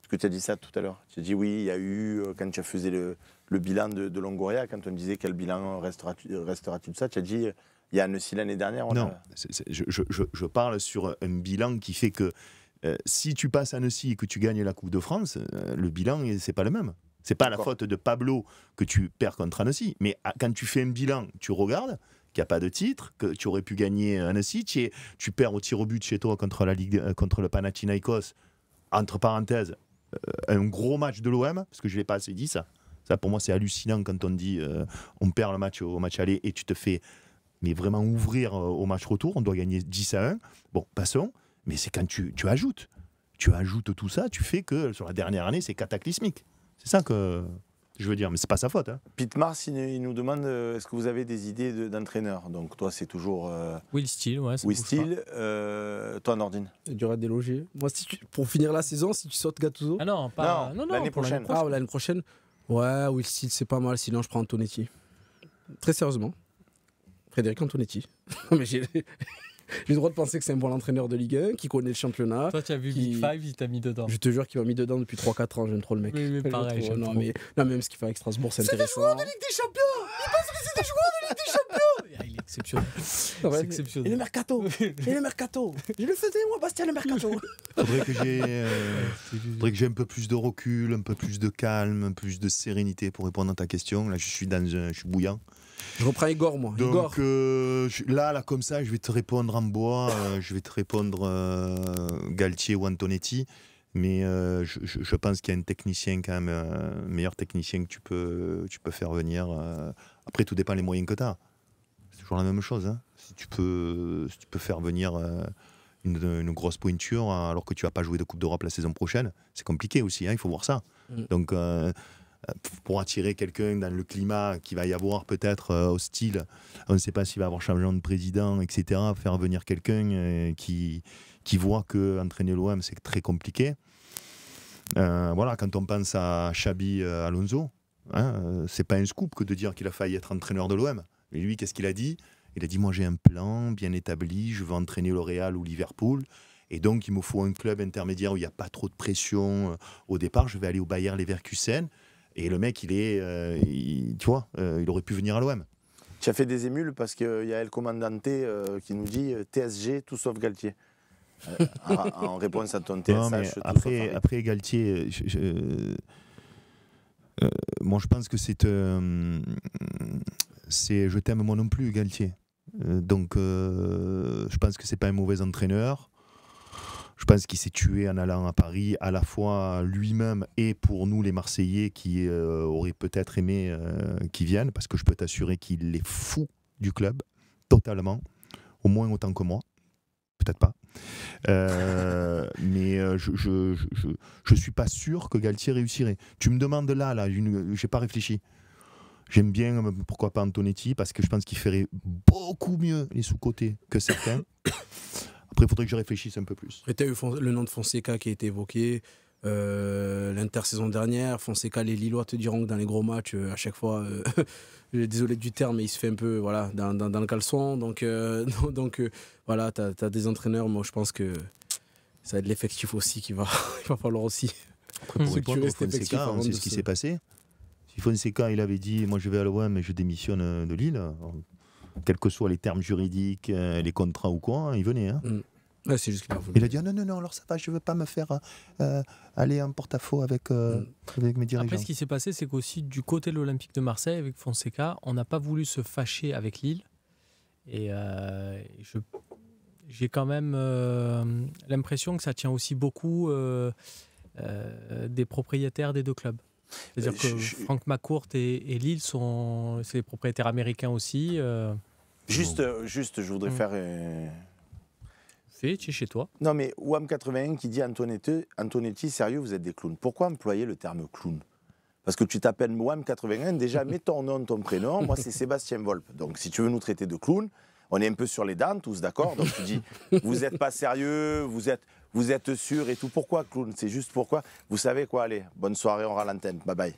Parce que tu as dit ça tout à l'heure. Tu as dit oui, il y a eu, quand tu as fait le bilan de Longoria, quand on disait quel bilan restera-t-il de ça, tu as dit il y a Annecy l'année dernière. Je parle sur un bilan qui fait que. Si tu passes à Annecy et que tu gagnes la Coupe de France, le bilan, c'est pas le même. C'est pas la faute de Pablo que tu perds contre Annecy. Mais quand tu fais un bilan, tu regardes qu'il n'y a pas de titre, que tu aurais pu gagner Annecy, tu perds au tir au but chez toi contre le Panathinaikos. Entre parenthèses, un gros match de l'OM, parce que je ne l'ai pas assez dit ça. Ça, pour moi, c'est hallucinant quand on dit on perd le match au match aller et tu te fais mais vraiment ouvrir au match retour. On doit gagner 10-1. Bon, passons. Mais c'est quand tu ajoutes. Tu ajoutes tout ça, tu fais que sur la dernière année, c'est cataclysmique. C'est ça que je veux dire, mais c'est pas sa faute. Hein. Pete Mars, il nous demande est-ce que vous avez des idées d'entraîneur? Donc toi, c'est toujours Will Steele, ouais. Will Steele. Toi, Nordine. Il y aura des loger. Moi, pour finir la saison, si tu sautes Gattuso. Ah non, non, l'année prochaine. Ah, l'année prochaine. Ouais, Will Steele, c'est pas mal. Sinon, je prends Antonetti. Très sérieusement, Frédéric Antonetti. Mais j'ai le droit de penser que c'est un bon entraîneur de Ligue 1, qui connaît le championnat. Toi, tu as vu Big Five, il t'a mis dedans. Je te jure qu'il m'a mis dedans depuis 3-4 ans, j'aime trop le mec. Oui, mais pareil, non, même ce qu'il fait avec Strasbourg, c'est intéressant. C'est des joueurs de Ligue des Champions. Il pense que c'est des joueurs de Ligue des Champions. Il est exceptionnel. C'est exceptionnel. Et le mercato. Je le faisais, moi, Bastien, le mercato. Faudrait que j'ai un peu plus de recul, un peu plus de calme, un peu plus de sérénité pour répondre à ta question. Là, je suis bouillant. Je reprends Igor, moi. Donc là, comme ça, je vais te répondre en bois. Je vais te répondre Galtier ou Antonetti. Mais je pense qu'il y a un technicien, quand même, un meilleur technicien que tu peux faire venir. Après, tout dépend des moyens que tu as. C'est toujours la même chose. Hein. Si tu peux faire venir une grosse pointure alors que tu vas pas jouer de Coupe d'Europe la saison prochaine, c'est compliqué aussi. Hein, il faut voir ça. Donc pour attirer quelqu'un dans le climat qu'il va y avoir peut-être hostile, on ne sait pas s'il va y avoir changement de président, etc. Faire venir quelqu'un qui voit que entraîner l'OM c'est très compliqué. Voilà, quand on pense à Xabi Alonso, hein, c'est pas un scoop que de dire qu'il a failli être entraîneur de l'OM. Mais lui, qu'est-ce qu'il a dit? Il a dit moi j'ai un plan bien établi, je veux entraîner le Real ou Liverpool. Et donc, il me faut un club intermédiaire où il n'y a pas trop de pression. Au départ, je vais aller au Bayer Leverkusen. Et le mec, tu vois, il aurait pu venir à l'OM. Tu as fait des émules parce qu'il y a El Comandante qui nous dit TSG, tout sauf Galtier. En réponse à ton TSH. Après Galtier, moi je pense que c'est je t'aime moi non plus, Galtier. Donc, je pense que c'est pas un mauvais entraîneur. Je pense qu'il s'est tué en allant à Paris, à la fois lui-même et pour nous les Marseillais qui auraient peut-être aimé qu'il vienne, parce que je peux t'assurer qu'il est fou du club, totalement, au moins autant que moi. Peut-être pas. Mais je suis pas sûr que Galtier réussirait. Tu me demandes là j'ai pas réfléchi. J'aime bien, pourquoi pas Antonetti, parce que je pense qu'il ferait beaucoup mieux les sous-côtés que certains. Après, il faudrait que je réfléchisse un peu plus. Et tu as eu le nom de Fonseca qui a été évoqué l'intersaison dernière. Fonseca, les Lillois te diront que dans les gros matchs, à chaque fois, désolé du terme, mais il se fait un peu dans le caleçon. Donc voilà, tu as des entraîneurs. Moi, je pense que ça va être l'effectif aussi il va falloir aussi. Après, pour répondre à Fonseca, on sait ce qui s'est passé. Si Fonseca, il avait dit moi je vais à l'OM et je démissionne de Lille, quels que soient les termes juridiques, les contrats ou quoi, il venait. Hein. Ouais, c'est juste qu'il a voulu. Il a dit non, alors ça va, je ne veux pas me faire aller en porte-à-faux avec mes dirigeants. Après, ce qui s'est passé, c'est qu'aussi du côté de l'Olympique de Marseille, avec Fonseca, on n'a pas voulu se fâcher avec Lille. Et j'ai quand même l'impression que ça tient aussi beaucoup des propriétaires des deux clubs. C'est-à-dire que Franck McCourt et Lille c'est des propriétaires américains aussi. Juste, je voudrais faire... Tu es chez toi. Non, mais WAM81 qui dit Antonetti, sérieux, vous êtes des clowns. Pourquoi employer le terme clown? Parce que tu t'appelles WAM81, déjà, mets ton nom, ton prénom. Moi, c'est Sébastien Volpe. Donc, si tu veux nous traiter de clown, on est un peu sur les dents, tous d'accord. Donc, tu dis, vous n'êtes pas sérieux, vous êtes sûr et tout. Pourquoi clown? C'est juste pourquoi. Vous savez quoi, allez, bonne soirée, on rend l'antenne. Bye bye.